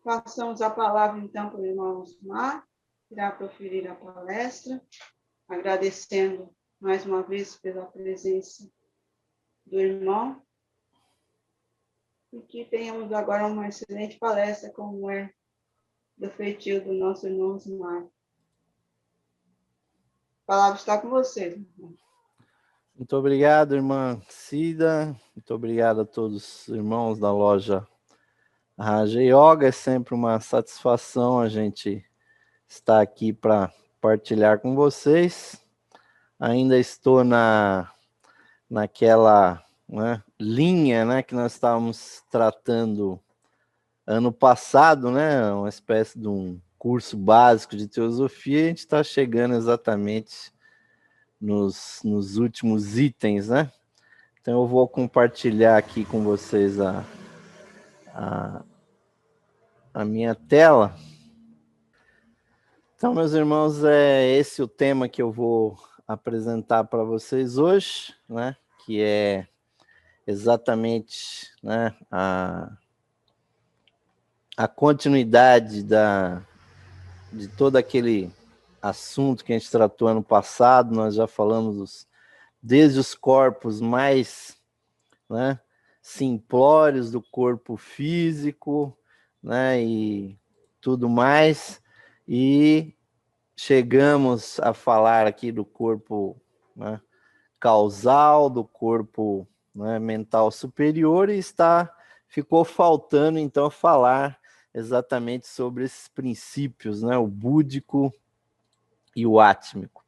Passamos a palavra, então, para o irmão Osmar, que irá proferir a palestra, agradecendo mais uma vez pela presença do irmão, e que tenhamos agora uma excelente palestra, como é do feitio do nosso irmão Osmar. A palavra está com vocês, irmão. Muito obrigado, irmã Cida. Muito obrigado a todos os irmãos da loja Raja Yoga. É sempre uma satisfação a gente estar aqui para partilhar com vocês. Ainda estou naquela linha, né, que nós estávamos tratando ano passado, né, uma espécie de um curso básico de teosofia. A gente está chegando exatamente nos últimos itens, né? Então eu vou compartilhar aqui com vocês a minha tela. Então, meus irmãos, é esse o tema que eu vou apresentar para vocês hoje, né? Que é exatamente, né, a continuidade de todo aquele assunto que a gente tratou ano passado. Nós já falamos desde os corpos mais, né, simplórios do corpo físico, né, e tudo mais, e chegamos a falar aqui do corpo, né, causal, do corpo, né, mental superior, e ficou faltando então falar exatamente sobre esses princípios, né, o búdico e o átmico.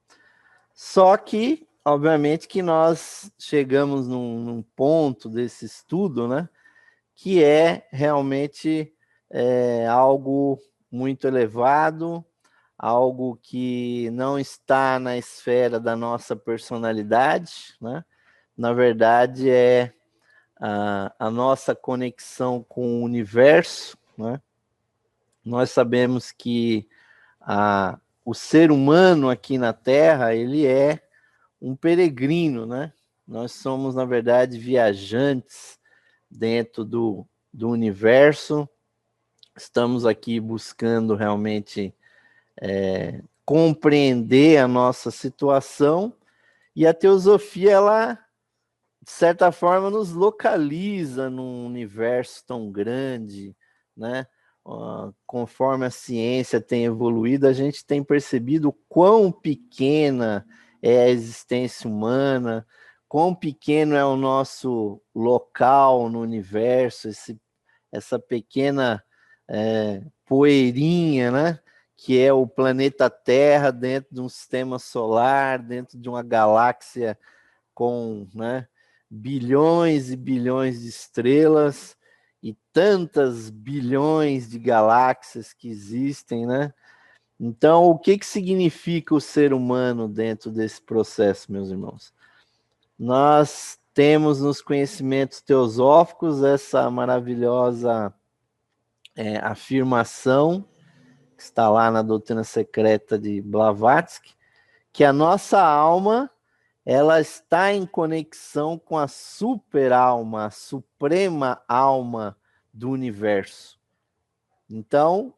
Só que, obviamente, que nós chegamos num ponto desse estudo, né, que é realmente algo muito elevado, algo que não está na esfera da nossa personalidade, né? Na verdade, é a nossa conexão com o universo, né? Nós sabemos que o ser humano aqui na Terra, ele é um peregrino, né? Nós somos, na verdade, viajantes dentro do universo. Estamos aqui buscando realmente compreender a nossa situação, e a teosofia, ela, de certa forma, nos localiza num universo tão grande, né? Conforme a ciência tem evoluído, a gente tem percebido quão pequena é a existência humana, quão pequeno é o nosso local no universo, essa pequena poeirinha, né? Que é o planeta Terra dentro de um sistema solar, dentro de uma galáxia com, né, bilhões e bilhões de estrelas e tantas bilhões de galáxias que existem, né? Então, o que significa o ser humano dentro desse processo, meus irmãos? Nós temos nos conhecimentos teosóficos essa maravilhosa afirmação, que está lá na doutrina secreta de Blavatsky, que a nossa alma, ela está em conexão com a super-alma, a suprema alma do universo. Então,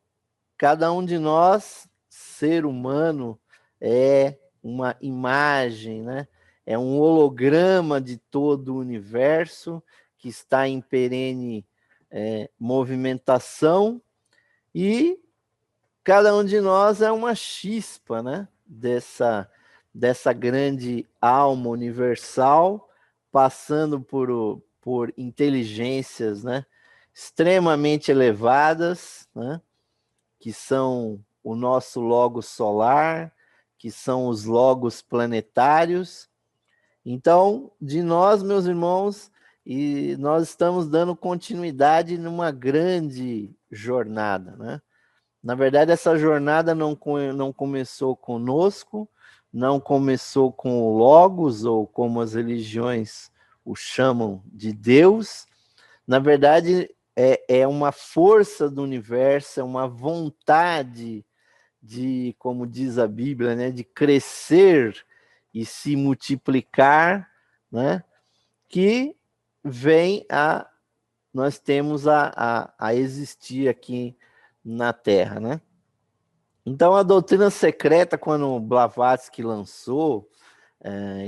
cada um de nós, ser humano, é uma imagem, né? É um holograma de todo o universo que está em perene movimentação, e cada um de nós é uma chispa, né? Dessa grande alma universal, passando por inteligências, né, extremamente elevadas, né, que são o nosso logos solar, que são os logos planetários. Então, de nós, meus irmãos, e nós estamos dando continuidade numa grande jornada, né? Na verdade, essa jornada não começou conosco, não começou com o Logos, ou como as religiões o chamam de Deus. Na verdade, é uma força do universo, é uma vontade de, como diz a Bíblia, né, de crescer e se multiplicar, né, que vem nós temos a existir aqui na Terra, né? Então, a doutrina secreta, quando Blavatsky lançou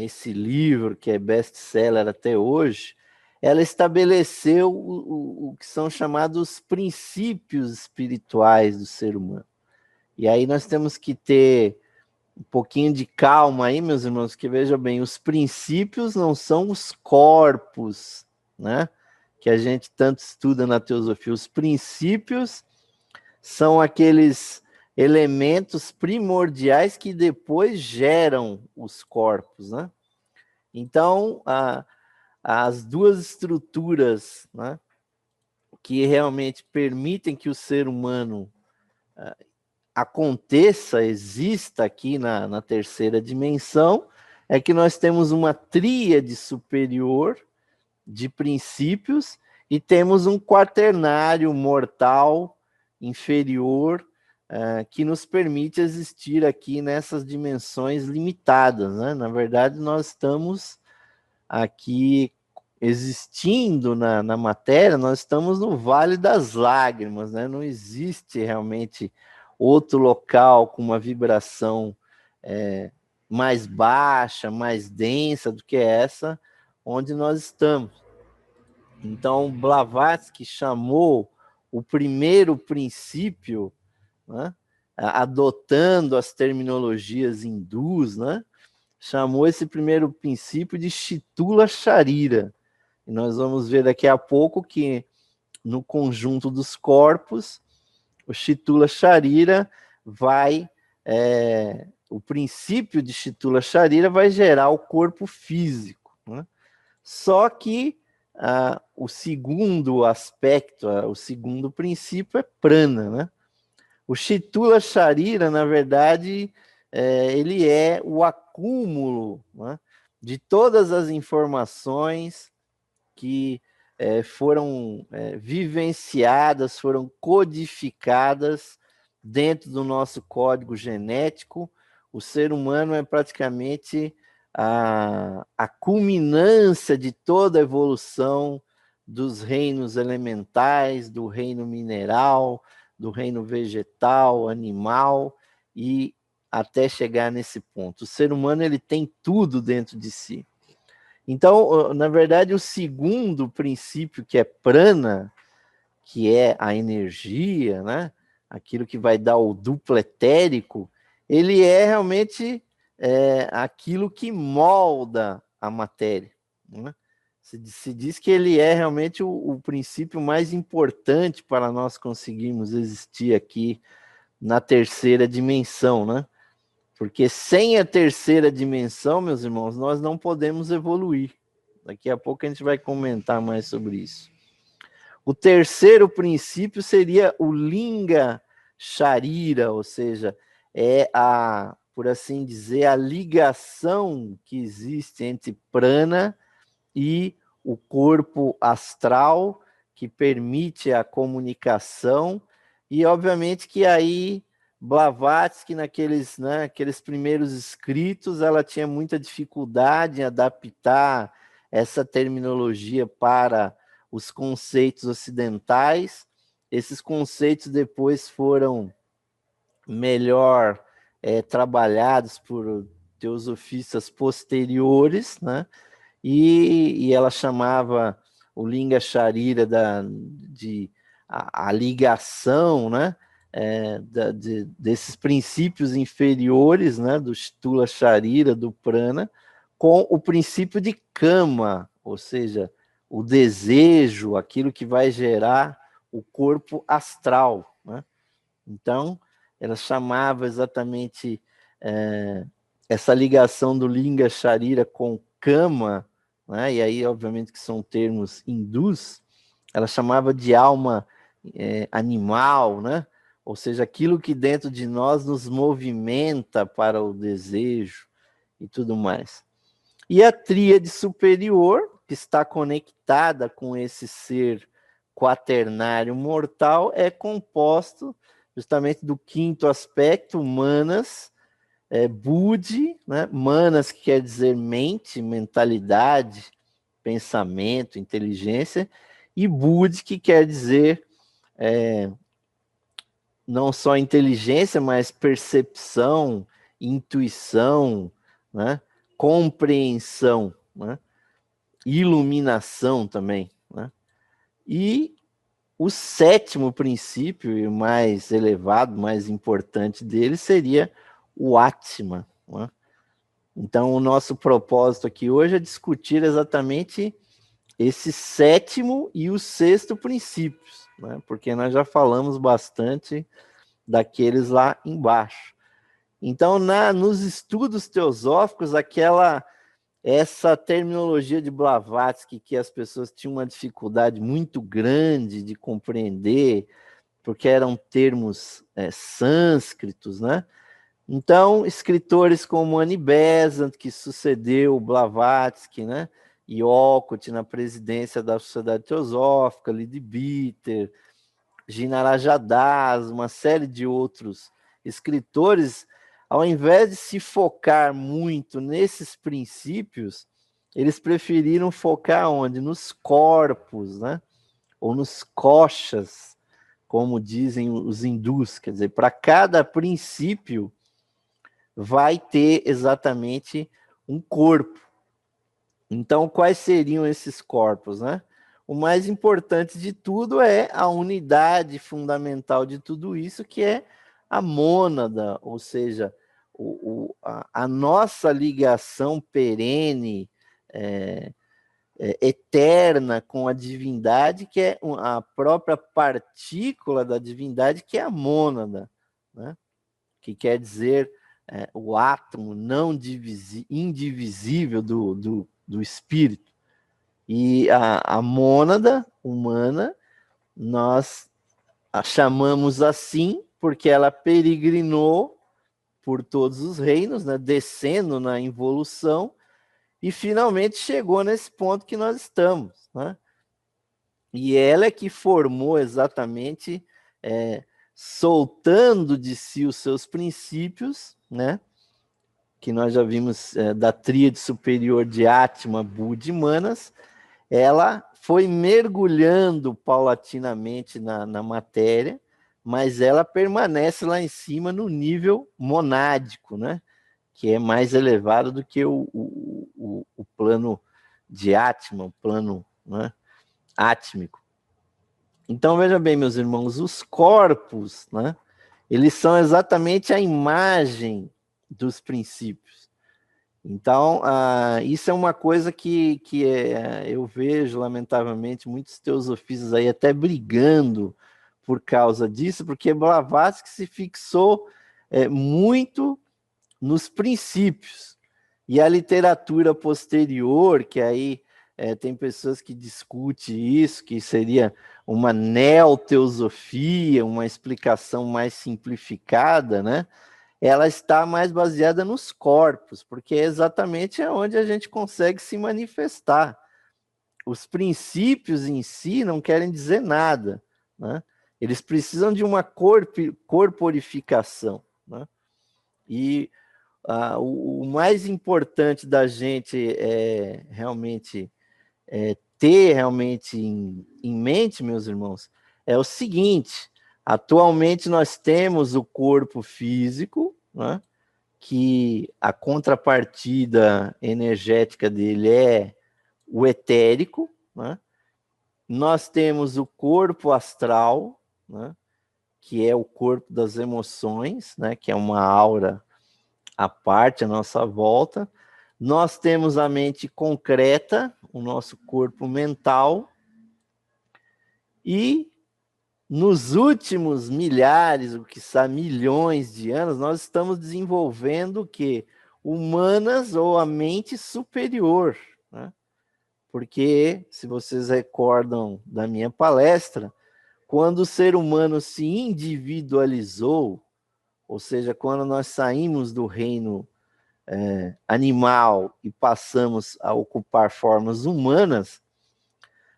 esse livro, que é best-seller até hoje, ela estabeleceu o que são chamados princípios espirituais do ser humano. E aí nós temos que ter um pouquinho de calma aí, meus irmãos, que veja bem, os princípios não são os corpos, né? Que a gente tanto estuda na teosofia. Os princípios são aqueles elementos primordiais que depois geram os corpos, né? Então, as duas estruturas, né, que realmente permitem que o ser humano aconteça, exista aqui na terceira dimensão, é que nós temos uma tríade superior de princípios e temos um quaternário mortal inferior que nos permite existir aqui nessas dimensões limitadas, né? Na verdade, nós estamos aqui existindo na matéria, nós estamos no Vale das Lágrimas, né? Não existe realmente outro local com uma vibração mais baixa, mais densa do que essa onde nós estamos. Então, Blavatsky chamou o primeiro princípio, né, adotando as terminologias hindus, né, chamou esse primeiro princípio de Shitula Sharira. E nós vamos ver daqui a pouco que no conjunto dos corpos, o Shitula Sharira vai... o princípio de Shitula Sharira vai gerar o corpo físico, né? Só que o segundo aspecto, o segundo princípio é prana, né? O Shitula Sharira, na verdade, ele é o acúmulo, né, de todas as informações que foram vivenciadas, foram codificadas dentro do nosso código genético. O ser humano é praticamente a culminância de toda a evolução dos reinos elementais, do reino mineral, do reino vegetal, animal, e até chegar nesse ponto. O ser humano ele tem tudo dentro de si. Então, na verdade, o segundo princípio, que é prana, que é a energia, né? Aquilo que vai dar o duplo etérico, ele é realmente aquilo que molda a matéria, né? Se diz que ele é realmente o princípio mais importante para nós conseguirmos existir aqui na terceira dimensão, né? Porque sem a terceira dimensão, meus irmãos, nós não podemos evoluir. Daqui a pouco a gente vai comentar mais sobre isso. O terceiro princípio seria o Linga Sharira, ou seja, por assim dizer, a ligação que existe entre prana e o corpo astral, que permite a comunicação, e obviamente que aí Blavatsky, aqueles primeiros escritos, ela tinha muita dificuldade em adaptar essa terminologia para os conceitos ocidentais. Esses conceitos depois foram melhor trabalhados por teosofistas posteriores, né? E ela chamava o Linga Sharira a ligação, né, desses princípios inferiores, né, do Shitula Sharira, do Prana, com o princípio de Kama, ou seja, o desejo, aquilo que vai gerar o corpo astral, né? Então, ela chamava exatamente essa ligação do Linga Sharira com Kama, né? E aí, obviamente, que são termos hindus, ela chamava de alma animal, né? Ou seja, aquilo que dentro de nós nos movimenta para o desejo e tudo mais. E a tríade superior, que está conectada com esse ser quaternário mortal, é composto justamente do quinto aspecto, manas, Buddhi, né? Manas, que quer dizer mente, mentalidade, pensamento, inteligência, e Buddhi, que quer dizer não só inteligência, mas percepção, intuição, né? Compreensão, né? Iluminação também, né? E o sétimo princípio, e o mais elevado, mais importante dele, seria o Atma, né? Então, o nosso propósito aqui hoje é discutir exatamente esse sétimo e o sexto princípios, né? Porque nós já falamos bastante daqueles lá embaixo. Então, nos estudos teosóficos, essa terminologia de Blavatsky, que as pessoas tinham uma dificuldade muito grande de compreender, porque eram termos sânscritos, né? Então, escritores como Annie Besant, que sucedeu Blavatsky, né? E Olcott na presidência da Sociedade Teosófica, Leadbeater, Ginaraj Das, uma série de outros escritores, ao invés de se focar muito nesses princípios, eles preferiram focar onde? Nos corpos, né? Ou nos koshas, como dizem os hindus. Quer dizer, para cada princípio vai ter exatamente um corpo. Então, quais seriam esses corpos, né? O mais importante de tudo é a unidade fundamental de tudo isso, que é a mônada, ou seja, a nossa ligação perene, eterna com a divindade, que é a própria partícula da divindade, que é a mônada, né? Que quer dizer o átomo não indivisível do espírito. E a mônada humana, nós a chamamos assim porque ela peregrinou por todos os reinos, né, descendo na involução, e finalmente chegou nesse ponto que nós estamos, né? E ela é que formou exatamente, soltando de si os seus princípios, né? Que nós já vimos da tríade superior de Atma, Buddha e Manas, ela foi mergulhando paulatinamente na matéria, mas ela permanece lá em cima no nível monádico, né? Que é mais elevado do que o plano de Atma, o plano, né, átmico. Então, veja bem, meus irmãos, os corpos, né, eles são exatamente a imagem dos princípios. Então, isso é uma coisa que eu vejo, lamentavelmente, muitos teosofistas aí até brigando por causa disso, porque Blavatsky se fixou muito nos princípios. E a literatura posterior, que aí tem pessoas que discutem isso, que seria uma neoteosofia, uma explicação mais simplificada, né? Ela está mais baseada nos corpos, porque é exatamente onde a gente consegue se manifestar. Os princípios em si não querem dizer nada, né? Eles precisam de uma corporificação, né? E o mais importante da gente é realmente ter realmente em mente, meus irmãos, é o seguinte: atualmente nós temos o corpo físico, né, que a contrapartida energética dele é o etérico, né? Nós temos o corpo astral, né, que é o corpo das emoções, né, que é uma aura à parte, à nossa volta. Nós temos a mente concreta, o nosso corpo mental, e nos últimos milhares, o que está milhões de anos, nós estamos desenvolvendo o quê? Humanas ou a mente superior, né? Porque, se vocês recordam da minha palestra, quando o ser humano se individualizou, ou seja, quando nós saímos do reino animal e passamos a ocupar formas humanas,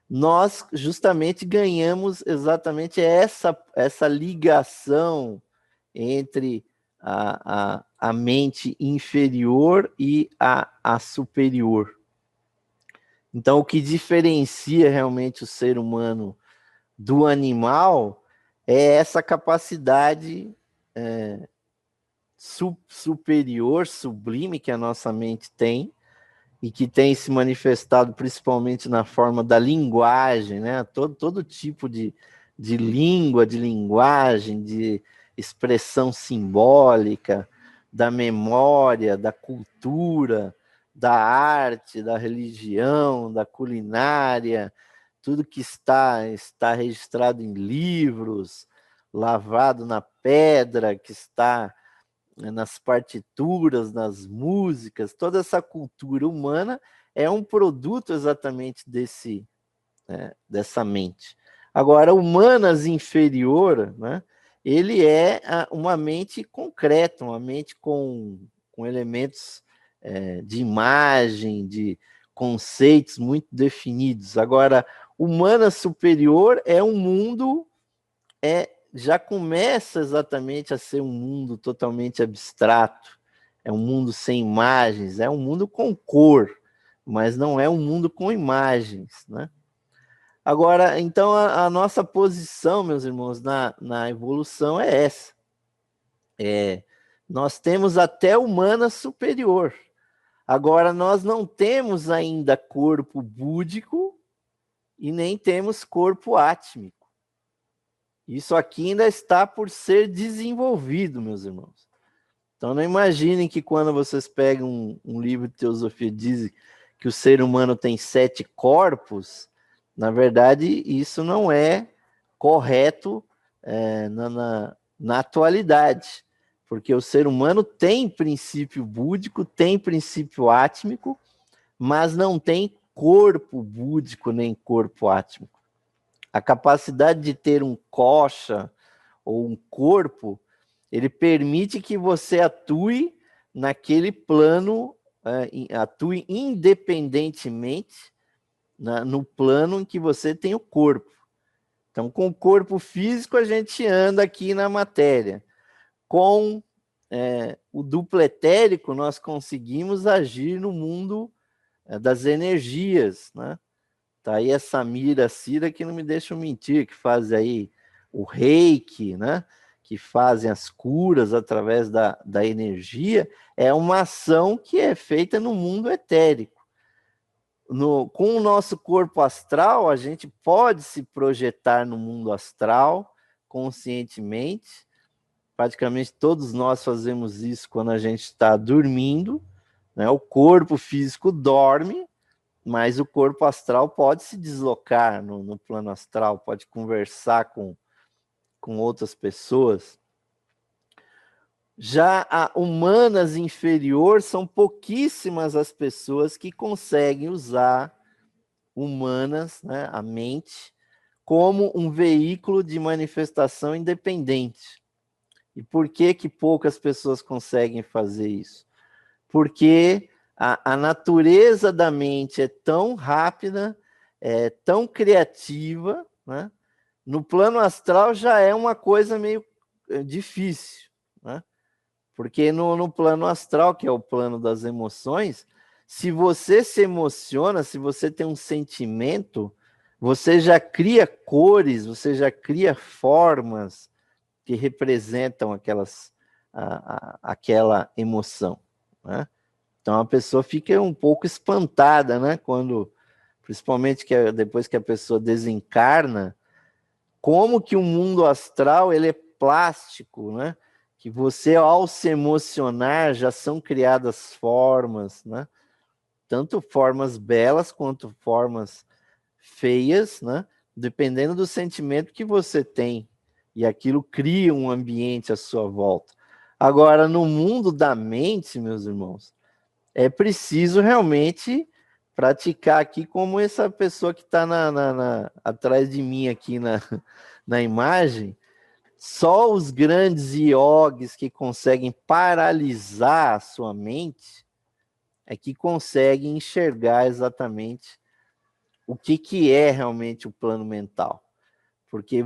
nós justamente ganhamos exatamente essa ligação entre a mente inferior e a superior. Então, o que diferencia realmente o ser humano do animal é essa capacidade superior, sublime que a nossa mente tem, e que tem se manifestado principalmente na forma da linguagem, né? Todo tipo de língua, de linguagem, de expressão simbólica, da memória, da cultura, da arte, da religião, da culinária, tudo que está registrado em livros, lavado na pedra, que está nas partituras, nas músicas, toda essa cultura humana é um produto exatamente dessa mente. Agora, humanas inferior, né, ele é uma mente concreta, uma mente com elementos de imagem, de conceitos muito definidos. Agora, humana superior é um mundo já começa exatamente a ser um mundo totalmente abstrato, é um mundo sem imagens, é um mundo com cor, mas não é um mundo com imagens, né? Agora, então, a nossa posição, meus irmãos, na evolução é essa. Nós temos até humana superior. Agora, nós não temos ainda corpo búdico e nem temos corpo átmico. Isso aqui ainda está por ser desenvolvido, meus irmãos. Então não imaginem que quando vocês pegam um livro de teosofia diz que o ser humano tem 7 corpos, na verdade isso não é correto na atualidade, porque o ser humano tem princípio búdico, tem princípio átmico, mas não tem corpo búdico nem corpo átmico. A capacidade de ter um kocha ou um corpo, ele permite que você atue naquele plano, atue independentemente no plano em que você tem o corpo. Então, com o corpo físico, a gente anda aqui na matéria. Com o duplo etérico, nós conseguimos agir no mundo das energias, né? Tá aí a Samira Cira, que não me deixam mentir, que faz aí o reiki, né? Que fazem as curas através da energia. É uma ação que é feita no mundo etérico. Com o nosso corpo astral, a gente pode se projetar no mundo astral conscientemente. Praticamente todos nós fazemos isso quando a gente está dormindo, né? O corpo físico dorme, mas o corpo astral pode se deslocar no plano astral, pode conversar com outras pessoas. Já a humanas inferior, são pouquíssimas as pessoas que conseguem usar humanas, né, a mente, como um veículo de manifestação independente. E por que poucas pessoas conseguem fazer isso? Porque a natureza da mente é tão rápida, é tão criativa, né? No plano astral já é uma coisa meio difícil, né? Porque no plano astral, que é o plano das emoções, se você se emociona, se você tem um sentimento, você já cria cores, você já cria formas que representam aquela emoção, né? Então a pessoa fica um pouco espantada, né? Principalmente depois que a pessoa desencarna, como que o mundo astral ele é plástico, né? Que você, ao se emocionar, já são criadas formas, né? Tanto formas belas quanto formas feias, né? Dependendo do sentimento que você tem. E aquilo cria um ambiente à sua volta. Agora, no mundo da mente, meus irmãos, é preciso realmente praticar aqui como essa pessoa que está atrás de mim aqui na imagem. Só os grandes iogues que conseguem paralisar a sua mente é que conseguem enxergar exatamente o que é realmente o plano mental. Porque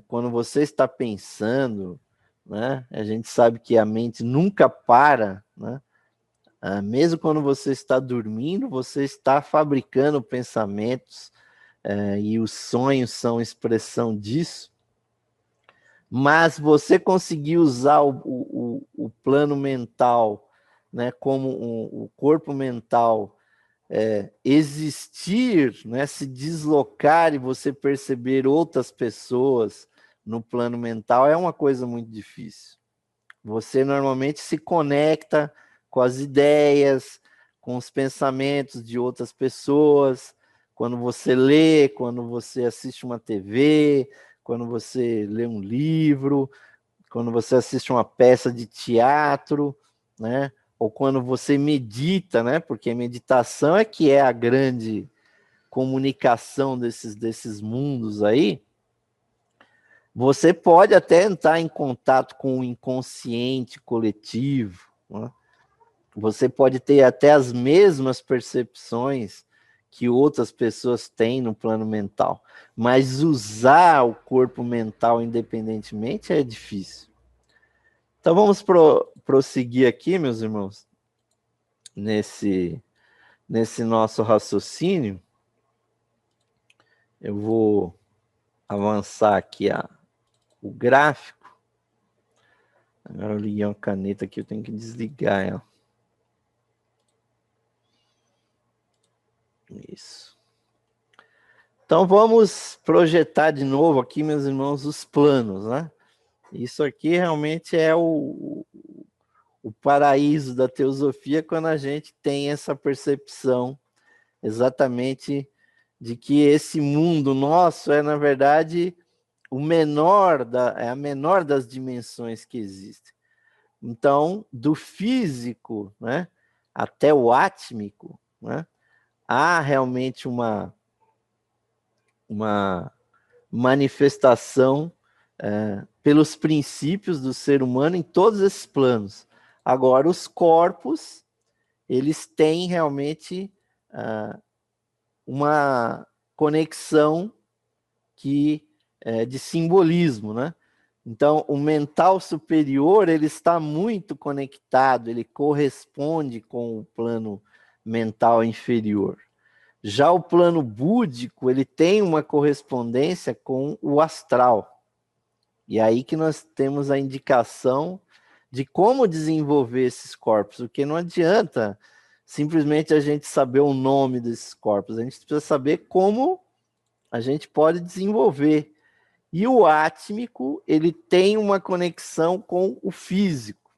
quando você está pensando, né, a gente sabe que a mente nunca para, né? Mesmo quando você está dormindo, você está fabricando pensamentos, e os sonhos são expressão disso, mas você conseguir usar o plano mental, né, como o corpo mental, existir, né, se deslocar e você perceber outras pessoas no plano mental é uma coisa muito difícil. Você normalmente se conecta com as ideias, com os pensamentos de outras pessoas, quando você lê, quando você assiste uma TV, quando você lê um livro, quando você assiste uma peça de teatro, né? Ou quando você medita, né? Porque meditação é que é a grande comunicação desses mundos aí. Você pode até entrar em contato com o inconsciente coletivo, né? Você pode ter até as mesmas percepções que outras pessoas têm no plano mental, mas usar o corpo mental independentemente é difícil. Então vamos prosseguir aqui, meus irmãos, nesse nosso raciocínio. Eu vou avançar aqui o gráfico. Agora eu liguei uma caneta aqui, eu tenho que desligar ela. Isso. Então vamos projetar de novo aqui, meus irmãos, os planos, né? Isso aqui realmente é o paraíso da teosofia, quando a gente tem essa percepção exatamente de que esse mundo nosso é, na verdade, a menor das dimensões que existem. Então, do físico, né, até o átmico, né, há realmente uma manifestação pelos princípios do ser humano em todos esses planos. Agora, os corpos, eles têm realmente uma conexão de simbolismo, né? Então, o mental superior, ele está muito conectado, ele corresponde com o plano mental inferior. Já o plano búdico, ele tem uma correspondência com o astral. E é aí que nós temos a indicação de como desenvolver esses corpos, porque não adianta simplesmente a gente saber o nome desses corpos, a gente precisa saber como a gente pode desenvolver. E o átmico, ele tem uma conexão com o físico.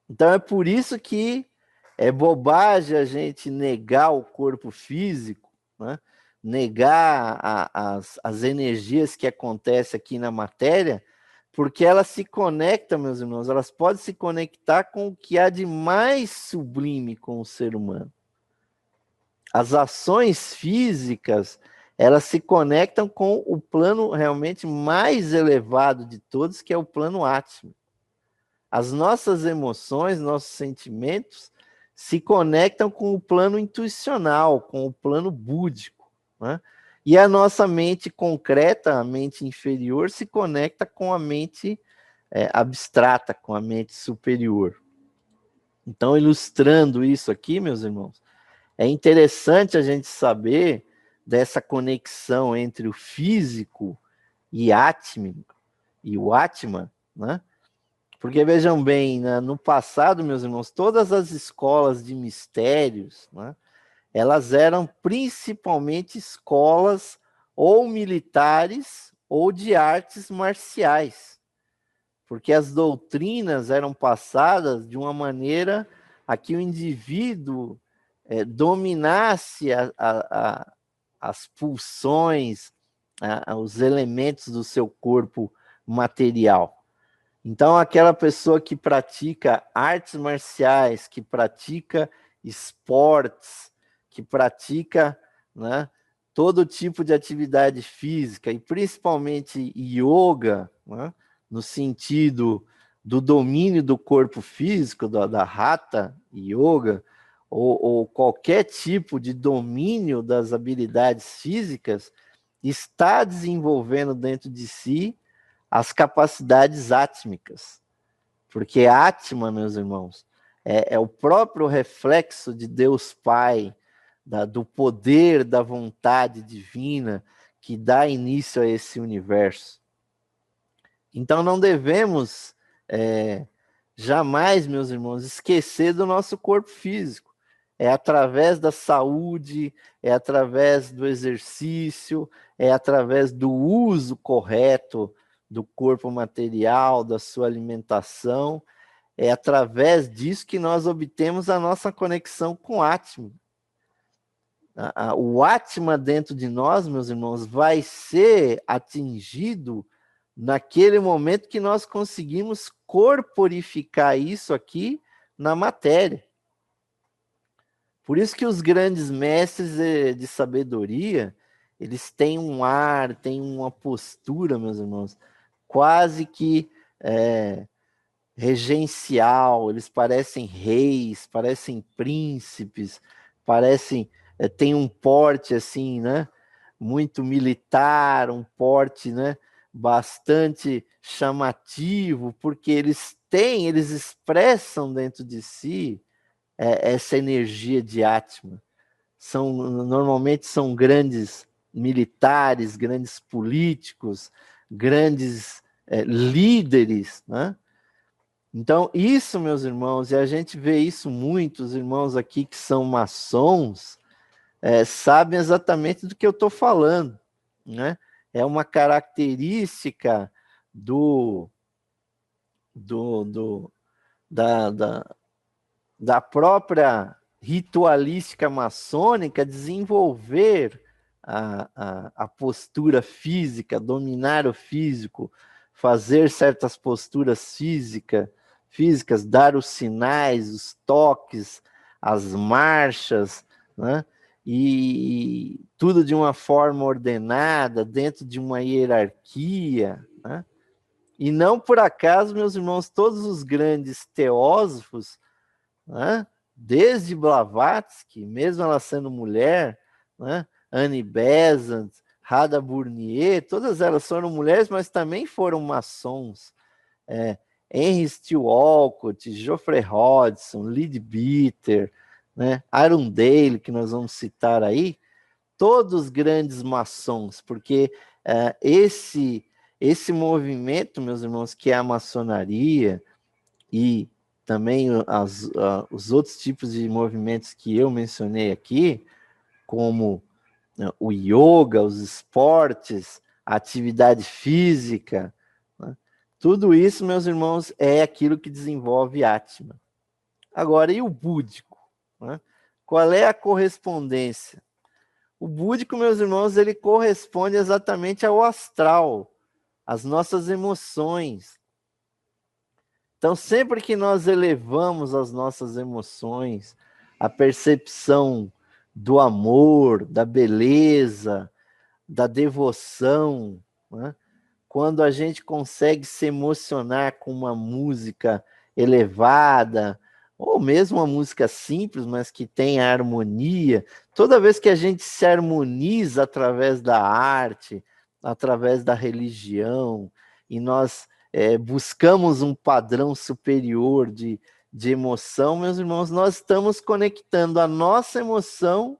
Então é por isso que é bobagem a gente negar o corpo físico, né? Negar as energias que acontecem aqui na matéria, porque elas se conectam, meus irmãos, elas podem se conectar com o que há de mais sublime com o ser humano. As ações físicas, elas se conectam com o plano realmente mais elevado de todos, que é o plano átmico. As nossas emoções, nossos sentimentos se conectam com o plano intuicional, com o plano búdico, né? E a nossa mente concreta, a mente inferior, se conecta com a mente abstrata, com a mente superior. Então, ilustrando isso aqui, meus irmãos, é interessante a gente saber dessa conexão entre o físico e átmico, e o Atman, né? Porque vejam bem, né, no passado, meus irmãos, todas as escolas de mistérios, né, elas eram principalmente escolas ou militares ou de artes marciais, porque as doutrinas eram passadas de uma maneira a que o indivíduo dominasse as pulsões, os elementos do seu corpo material. Então, aquela pessoa que pratica artes marciais, que pratica esportes, que pratica, né, todo tipo de atividade física, e principalmente yoga, né, no sentido do domínio do corpo físico, da Hatha Yoga, ou qualquer tipo de domínio das habilidades físicas, está desenvolvendo dentro de si as capacidades átmicas, porque Atman, meus irmãos, é o próprio reflexo de Deus Pai do poder da vontade divina que dá início a esse universo. Então não devemos jamais, meus irmãos, esquecer do nosso corpo físico. É através da saúde, é através do exercício, é através do uso correto do corpo material, da sua alimentação, é através disso que nós obtemos a nossa conexão com o Atma. O Atma dentro de nós, meus irmãos, vai ser atingido naquele momento que nós conseguimos corporificar isso aqui na matéria. Por isso que os grandes mestres de sabedoria, eles têm um ar, têm uma postura, meus irmãos, quase que regencial, eles parecem reis, parecem príncipes, parecem, tem um porte assim, né, muito militar, um porte, né, bastante chamativo, porque eles expressam dentro de si essa energia de Atma. Normalmente são grandes militares, grandes políticos, grandes líderes, né? Então, isso, meus irmãos, e a gente vê isso muito, os irmãos aqui que são maçons, sabem exatamente do que eu estou falando, né? É uma característica da própria ritualística maçônica desenvolver a postura física, dominar o físico, fazer certas posturas físicas, dar os sinais, os toques, as marchas, né? E tudo de uma forma ordenada, dentro de uma hierarquia, né? E não por acaso, meus irmãos, todos os grandes teósofos, né? Desde Blavatsky, mesmo ela sendo mulher, né? Annie Besant, Radha Burnier, todas elas foram mulheres, mas também foram maçons. Henry Steele Olcott, Geoffrey Hodgson, Leadbeater, né? Arundale, que nós vamos citar aí, todos grandes maçons, porque esse movimento, meus irmãos, que é a maçonaria e também os outros tipos de movimentos que eu mencionei aqui, como o yoga, os esportes, a atividade física, né? Tudo isso, meus irmãos, é aquilo que desenvolve Atma. Agora, e o búdico? Né? Qual é a correspondência? O búdico, meus irmãos, ele corresponde exatamente ao astral, às nossas emoções. Então, sempre que nós elevamos as nossas emoções, a percepção do amor, da beleza, da devoção, né? Quando a gente consegue se emocionar com uma música elevada, ou mesmo uma música simples, mas que tem harmonia, toda vez que a gente se harmoniza através da arte, através da religião, e nós buscamos um padrão superior de emoção, meus irmãos, nós estamos conectando a nossa emoção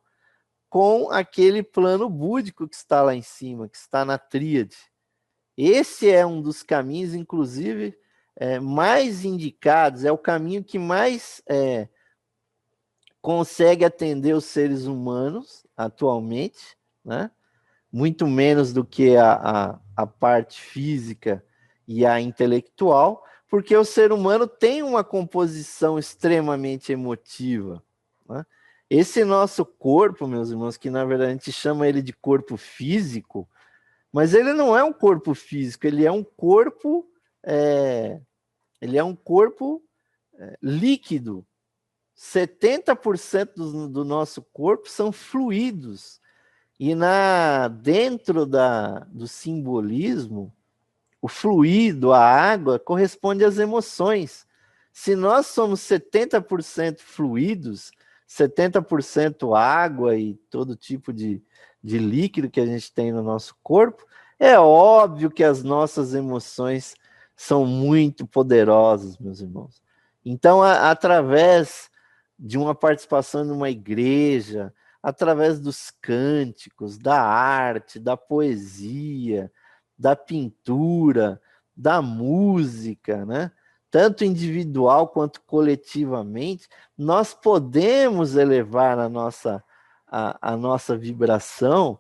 com aquele plano búdico que está lá em cima, que está na tríade. Esse é um dos caminhos, inclusive, mais indicados, é o caminho que mais consegue atender os seres humanos atualmente, né? Muito menos do que a parte física e a intelectual, porque o ser humano tem uma composição extremamente emotiva, né? Esse nosso corpo, meus irmãos, que na verdade a gente chama ele de corpo físico, mas ele não é um corpo físico, ele é um corpo, líquido. 70% do nosso corpo são fluidos. E dentro do simbolismo, o fluido, a água, corresponde às emoções. Se nós somos 70% fluidos, 70% água e todo tipo de líquido que a gente tem no nosso corpo, é óbvio que as nossas emoções são muito poderosas, meus irmãos. Então, através de uma participação numa igreja, através dos cânticos, da arte, da poesia, da pintura, da música, né? Tanto individual quanto coletivamente, nós podemos elevar a nossa vibração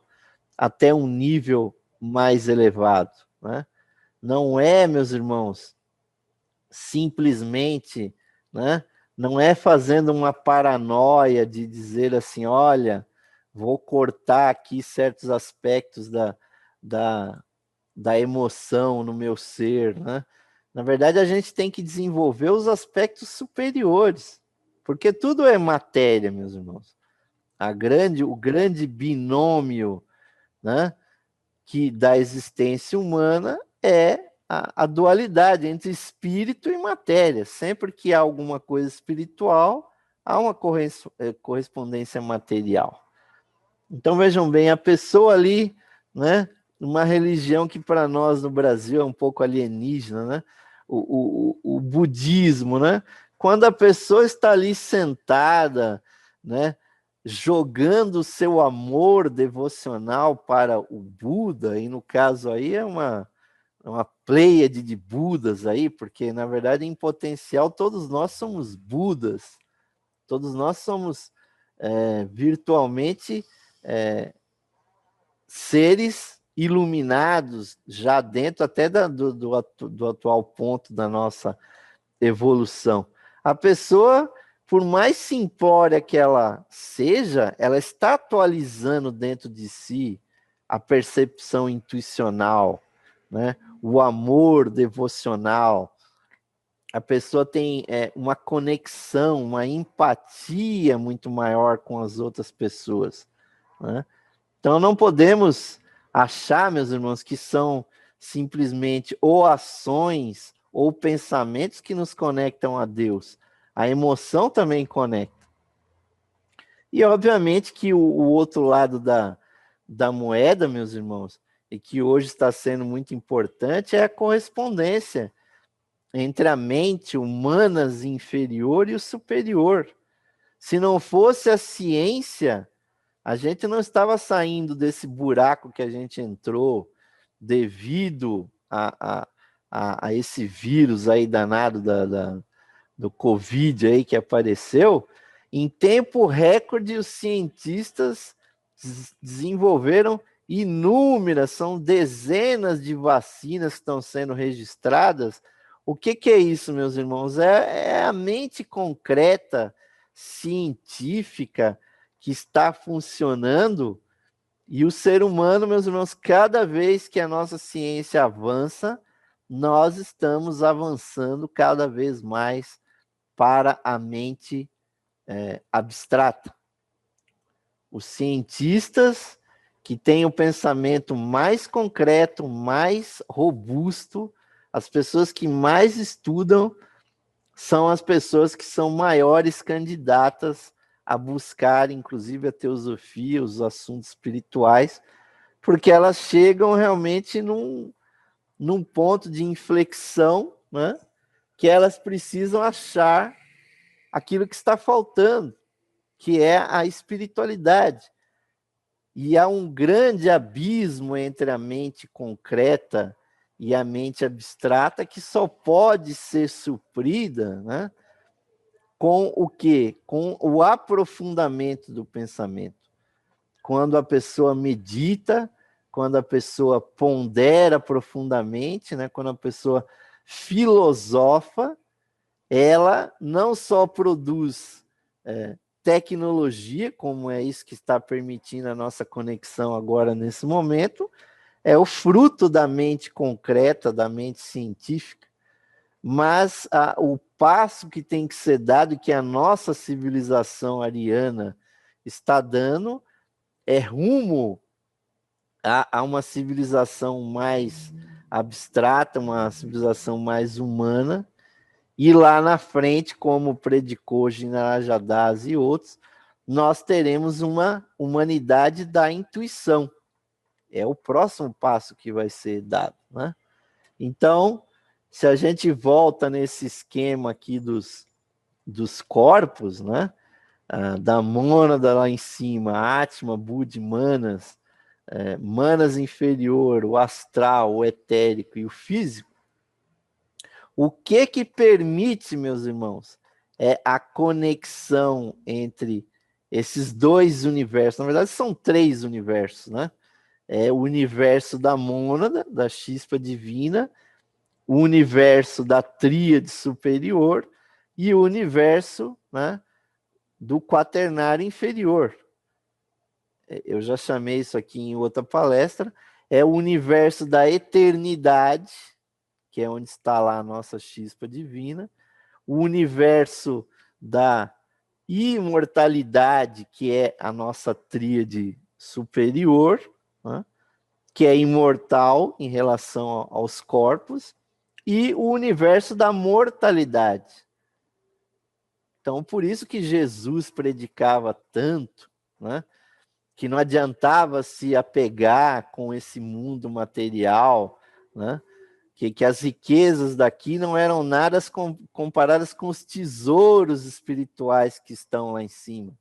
até um nível mais elevado, né? Não é, meus irmãos, simplesmente, né? Não é fazendo uma paranoia de dizer assim, olha, vou cortar aqui certos aspectos da emoção no meu ser, né? Na verdade, a gente tem que desenvolver os aspectos superiores, porque tudo é matéria, meus irmãos. O grande binômio, né, que da existência humana é a dualidade entre espírito e matéria. Sempre que há alguma coisa espiritual, há uma correspondência material. Então vejam bem, a pessoa ali, né, uma religião que para nós no Brasil é um pouco alienígena, né, o budismo, né, quando a pessoa está ali sentada, né, jogando o seu amor devocional para o Buda, e no caso aí é uma pleiade de Budas aí, porque na verdade em potencial todos nós somos Budas, todos nós somos virtualmente seres iluminados já dentro até do atual ponto da nossa evolução. A pessoa, por mais simplória que ela seja, ela está atualizando dentro de si a percepção intuicional, né? O amor devocional. A pessoa tem uma conexão, uma empatia muito maior com as outras pessoas, né? Então não podemos achar, meus irmãos, que são simplesmente ou ações ou pensamentos que nos conectam a Deus. A emoção também conecta. E obviamente que o outro lado da moeda, meus irmãos, e que hoje está sendo muito importante, é a correspondência entre a mente humana inferior e o superior. Se não fosse a ciência, a gente não estava saindo desse buraco que a gente entrou devido a esse vírus aí danado do Covid aí que apareceu. Em tempo recorde, os cientistas desenvolveram inúmeras, são dezenas de vacinas que estão sendo registradas. O que é isso, meus irmãos? É a mente concreta, científica, que está funcionando, e o ser humano, meus irmãos, cada vez que a nossa ciência avança, nós estamos avançando cada vez mais para a mente abstrata. Os cientistas que têm o pensamento mais concreto, mais robusto, as pessoas que mais estudam, são as pessoas que são maiores candidatas a buscar, inclusive, a teosofia, os assuntos espirituais, porque elas chegam realmente num ponto de inflexão, né, que elas precisam achar aquilo que está faltando, que é a espiritualidade. E há um grande abismo entre a mente concreta e a mente abstrata que só pode ser suprida, né, com o quê? Com o aprofundamento do pensamento. Quando a pessoa medita, quando a pessoa pondera profundamente, né? Quando a pessoa filosofa, ela não só produz tecnologia, como é isso que está permitindo a nossa conexão agora nesse momento, é o fruto da mente concreta, da mente científica, mas o passo que tem que ser dado, que a nossa civilização ariana está dando, é rumo a uma civilização mais abstrata, uma civilização mais humana, e lá na frente, como predicou Ginarajadás e outros, nós teremos uma humanidade da intuição. É o próximo passo que vai ser dado, né? Então, se a gente volta nesse esquema aqui dos corpos, né? da mônada lá em cima, Atma, Budi, Manas, Manas inferior, o astral, o etérico e o físico, o que permite, meus irmãos, é a conexão entre esses dois universos. Na verdade, são 3 universos, né? É o universo da mônada, da chispa divina, o universo da tríade superior e o universo, né, do quaternário inferior. Eu já chamei isso aqui em outra palestra. É o universo da eternidade, que é onde está lá a nossa chispa divina, o universo da imortalidade, que é a nossa tríade superior, né? Que é imortal em relação aos corpos, e o universo da mortalidade. Então, por isso que Jesus predicava tanto, né? Que não adiantava se apegar com esse mundo material, né? Que as riquezas daqui não eram nada comparadas com os tesouros espirituais que estão lá em cima.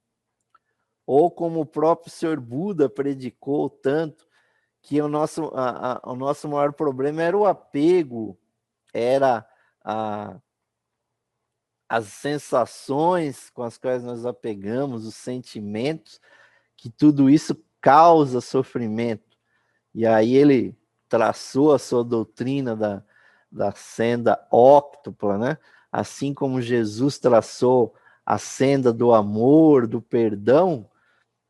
Ou como o próprio Senhor Buda predicou tanto, que o nosso maior problema era o apego, era as sensações com as quais nós apegamos, os sentimentos, que tudo isso causa sofrimento. E aí ele traçou a sua doutrina da senda óctupla, né? Assim como Jesus traçou a senda do amor, do perdão,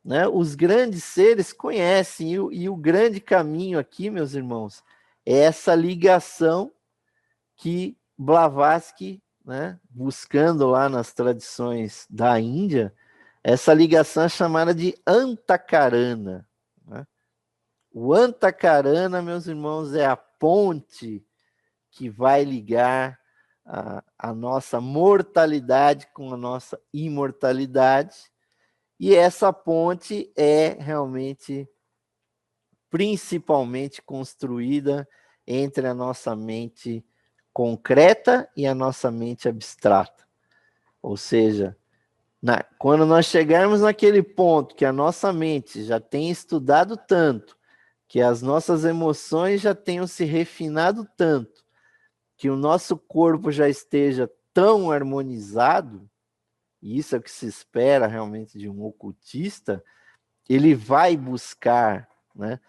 né? Os grandes seres conhecem, e o grande caminho aqui, meus irmãos, é essa ligação que Blavatsky, né, buscando lá nas tradições da Índia, essa ligação é chamada de Antakarana, né? O Antakarana, meus irmãos, é a ponte que vai ligar a nossa mortalidade com a nossa imortalidade, e essa ponte é realmente principalmente construída entre a nossa mente concreta e a nossa mente abstrata. Ou seja, quando nós chegarmos naquele ponto que a nossa mente já tem estudado tanto, que as nossas emoções já tenham se refinado tanto, que o nosso corpo já esteja tão harmonizado, e isso é o que se espera realmente de um ocultista, ele vai buscar, né,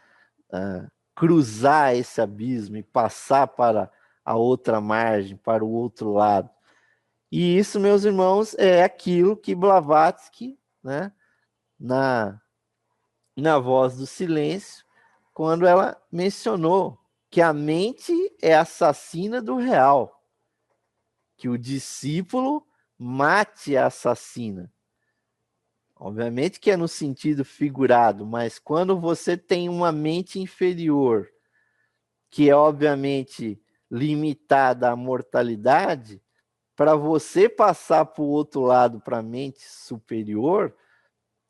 cruzar esse abismo e passar para a outra margem, para o outro lado. E isso, meus irmãos, é aquilo que Blavatsky, né, na Voz do Silêncio, quando ela mencionou que a mente é assassina do real, que o discípulo mate a assassina. Obviamente que é no sentido figurado, mas quando você tem uma mente inferior, que é obviamente limitada à mortalidade, para você passar para o outro lado, para a mente superior,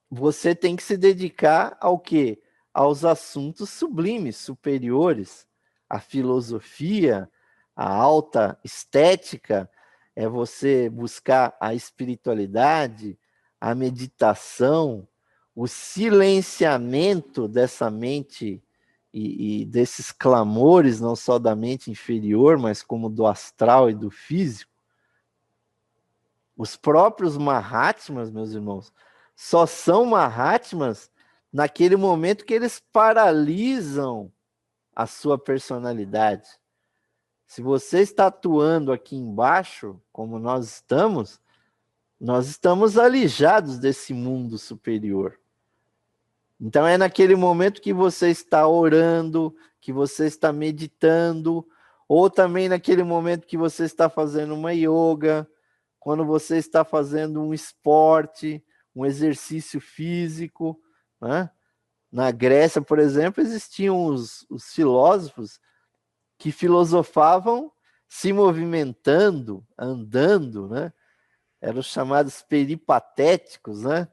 você tem que se dedicar ao quê? Aos assuntos sublimes, superiores, a filosofia, a alta estética, é você buscar a espiritualidade, a meditação, o silenciamento dessa mente e desses clamores, não só da mente inferior, mas como do astral e do físico. Os próprios Mahatmas, meus irmãos, só são Mahatmas naquele momento que eles paralisam a sua personalidade. Se você está atuando aqui embaixo, como nós estamos alijados desse mundo superior. Então é naquele momento que você está orando, que você está meditando, ou também naquele momento que você está fazendo uma yoga, quando você está fazendo um esporte, um exercício físico, né? Na Grécia, por exemplo, existiam os filósofos que filosofavam se movimentando, andando, né? Eram os chamados peripatéticos, né?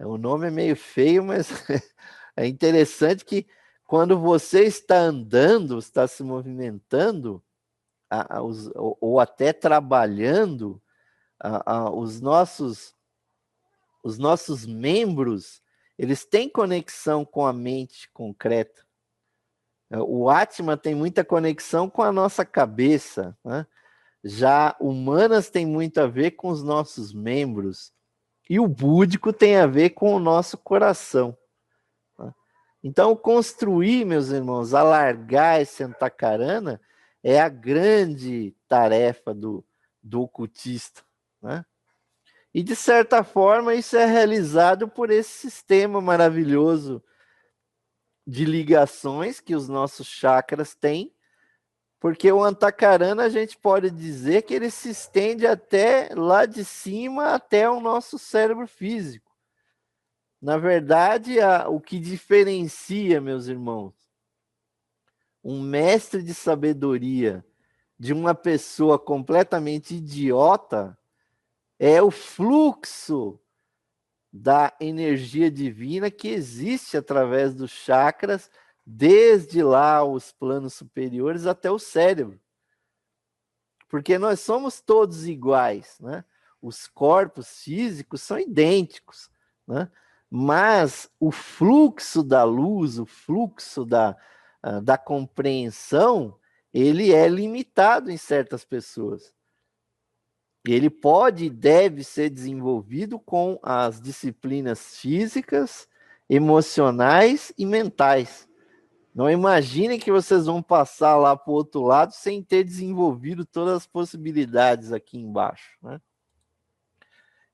O nome é meio feio, mas é interessante que quando você está andando, está se movimentando, ou até trabalhando, os nossos os nossos membros, eles têm conexão com a mente concreta. O Atma tem muita conexão com a nossa cabeça, né? Já humanas tem muito a ver com os nossos membros. E o búdico tem a ver com o nosso coração. Né? Então, construir, meus irmãos, alargar esse antakarana é a grande tarefa do ocultista. Né? E, de certa forma, isso é realizado por esse sistema maravilhoso de ligações que os nossos chakras têm, porque o antakarana a gente pode dizer que ele se estende até lá de cima, até o nosso cérebro físico. Na verdade, o que diferencia, meus irmãos, um mestre de sabedoria de uma pessoa completamente idiota é o fluxo da energia divina que existe através dos chakras, desde lá os planos superiores até o cérebro. Porque nós somos todos iguais, né? Os corpos físicos são idênticos, né? Mas o fluxo da luz, o fluxo da compreensão, ele é limitado em certas pessoas. Ele pode e deve ser desenvolvido com as disciplinas físicas, emocionais e mentais. Não imaginem que vocês vão passar lá para o outro lado sem ter desenvolvido todas as possibilidades aqui embaixo, né?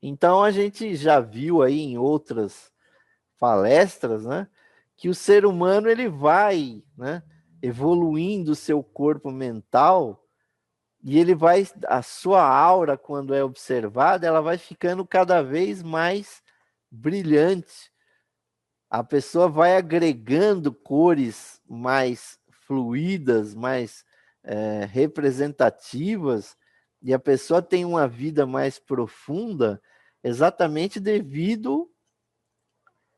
Então, a gente já viu aí em outras palestras, né, que o ser humano ele vai, né, evoluindo o seu corpo mental. E ele vai, a sua aura, quando é observada, ela vai ficando cada vez mais brilhante. A pessoa vai agregando cores mais fluídas, mais representativas, e a pessoa tem uma vida mais profunda, exatamente devido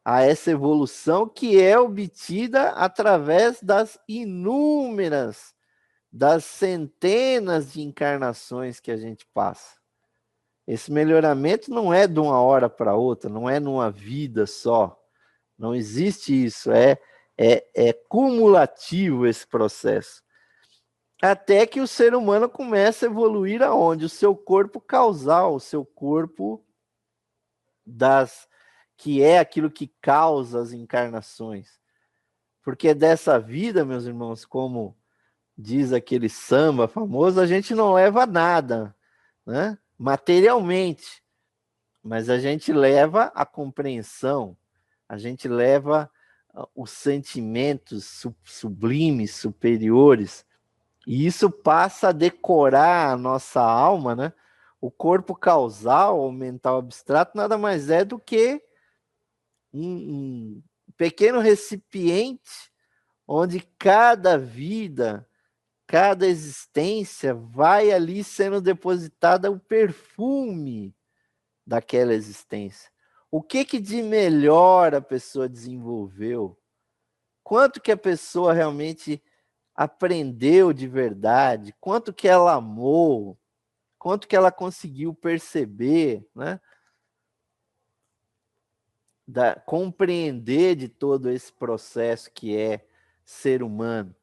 a essa evolução que é obtida através das inúmeras, das centenas de encarnações que a gente passa. Esse melhoramento não é de uma hora para outra, não é numa vida só. Não existe isso, é cumulativo esse processo. Até que o ser humano começa a evoluir aonde? O seu corpo causal, o seu corpo que é aquilo que causa as encarnações. Porque dessa vida, meus irmãos, como diz aquele samba famoso, a gente não leva nada, né? Materialmente, mas a gente leva a compreensão, a gente leva os sentimentos sublimes, superiores, e isso passa a decorar a nossa alma, né? O corpo causal ou mental abstrato nada mais é do que um pequeno recipiente onde cada vida, cada existência vai ali sendo depositada o perfume daquela existência. O que de melhor a pessoa desenvolveu? Quanto que a pessoa realmente aprendeu de verdade? Quanto que ela amou? Quanto que ela conseguiu perceber, né? Compreender de todo esse processo que é ser humano.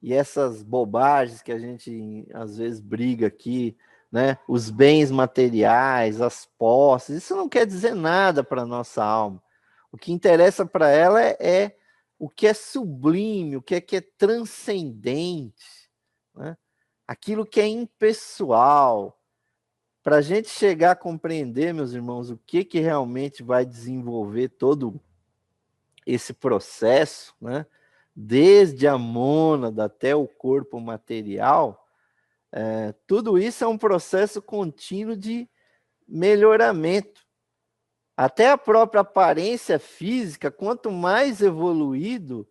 E essas bobagens que a gente às vezes briga aqui, né? Os bens materiais, as posses, isso não quer dizer nada para a nossa alma. O que interessa para ela é o que é sublime, o que é transcendente, né? Aquilo que é impessoal. Para a gente chegar a compreender, meus irmãos, o que realmente vai desenvolver todo esse processo, né? Desde a mônada até o corpo material, tudo isso é um processo contínuo de melhoramento. Até a própria aparência física, quanto mais evoluído,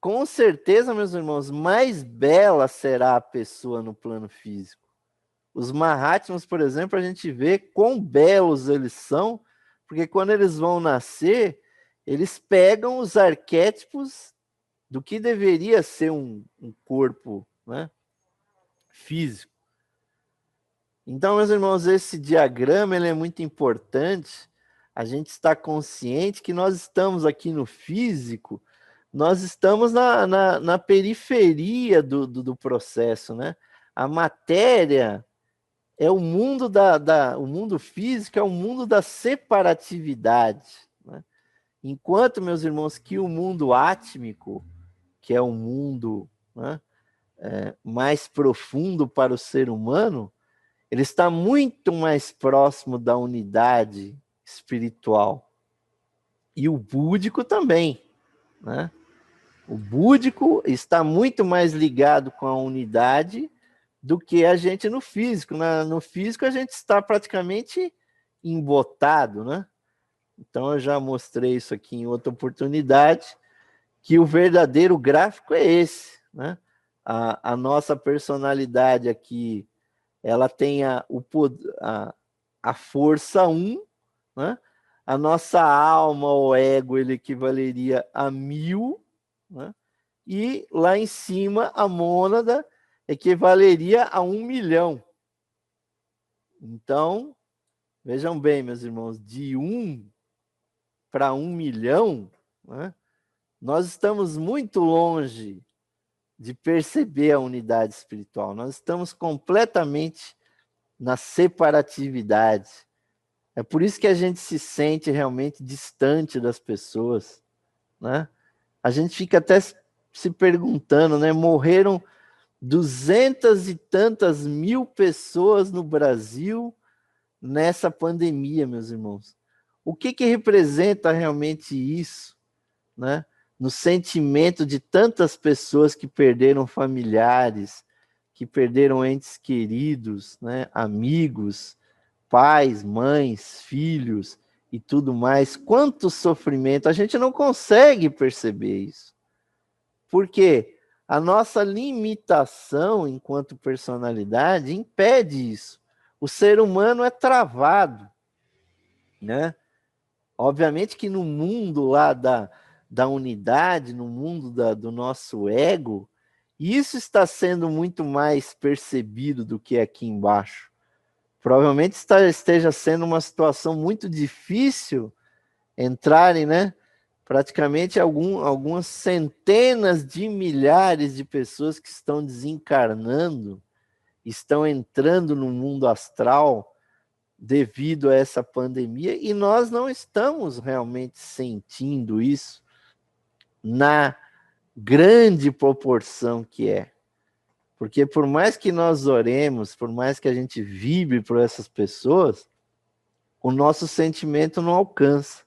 com certeza, meus irmãos, mais bela será a pessoa no plano físico. Os Mahatmas, por exemplo, a gente vê quão belos eles são, porque quando eles vão nascer, eles pegam os arquétipos do que deveria ser um corpo, né, físico. Então, meus irmãos, esse diagrama ele é muito importante. A gente está consciente que nós estamos aqui no físico, nós estamos na periferia do processo, né? A matéria é o mundo o mundo físico é o mundo da separatividade, né? Enquanto, meus irmãos, que o mundo átmico, que é o mundo, né, mais profundo para o ser humano, ele está muito mais próximo da unidade espiritual. E o búdico também, né? O búdico está muito mais ligado com a unidade do que a gente no físico. No físico a gente está praticamente embotado, né? Então eu já mostrei isso aqui em outra oportunidade, que o verdadeiro gráfico é esse, né? A nossa personalidade aqui, ela tem a força 1, né? A nossa alma, o ego, ele equivaleria a 1000, né? E lá em cima, a mônada equivaleria a 1 milhão. Então, vejam bem, meus irmãos, de 1 para 1 milhão, né? Nós estamos muito longe de perceber a unidade espiritual. Nós estamos completamente na separatividade. É por isso que a gente se sente realmente distante das pessoas, né? A gente fica até se perguntando, né? Morreram 200 e tantas mil pessoas no Brasil nessa pandemia, meus irmãos. O que representa realmente isso, né? No sentimento de tantas pessoas que perderam familiares, que perderam entes queridos, né? Amigos, pais, mães, filhos e tudo mais. Quanto sofrimento! A gente não consegue perceber isso. Por quê? A nossa limitação enquanto personalidade impede isso. O ser humano é travado, né? Obviamente que no mundo lá da unidade, no mundo do nosso ego, isso está sendo muito mais percebido do que aqui embaixo. Provavelmente esteja sendo uma situação muito difícil entrarem, né? Praticamente algumas centenas de milhares de pessoas que estão desencarnando, estão entrando no mundo astral devido a essa pandemia, e nós não estamos realmente sentindo isso na grande proporção que é. Porque por mais que nós oremos, por mais que a gente vibre por essas pessoas, o nosso sentimento não alcança.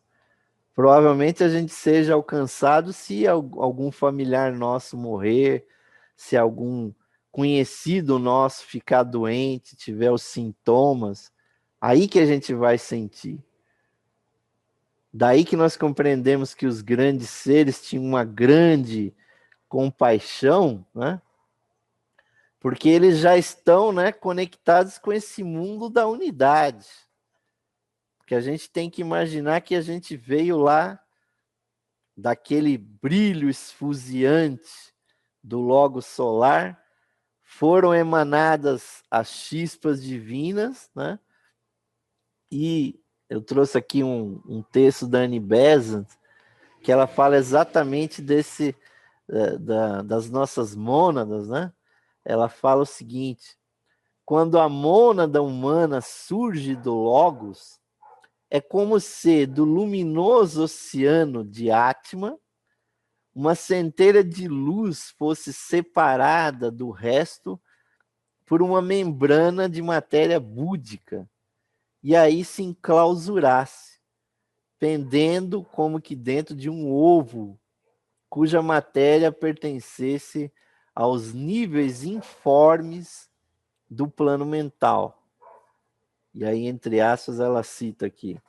Provavelmente a gente seja alcançado se algum familiar nosso morrer, se algum conhecido nosso ficar doente, tiver os sintomas, aí que a gente vai sentir. Daí que nós compreendemos que os grandes seres tinham uma grande compaixão, né? Porque eles já estão, né, conectados com esse mundo da unidade. Porque a gente tem que imaginar que a gente veio lá daquele brilho esfuziante do logo solar, foram emanadas as chispas divinas, né? E eu trouxe aqui um texto da Annie Besant, que ela fala exatamente das nossas mônadas, né? Ela fala o seguinte: quando a mônada humana surge do Logos, é como se do luminoso oceano de Atma, uma centelha de luz fosse separada do resto por uma membrana de matéria búdica, e aí se enclausurasse, pendendo como que dentro de um ovo, cuja matéria pertencesse aos níveis informes do plano mental. E aí, entre aspas, ela cita aqui: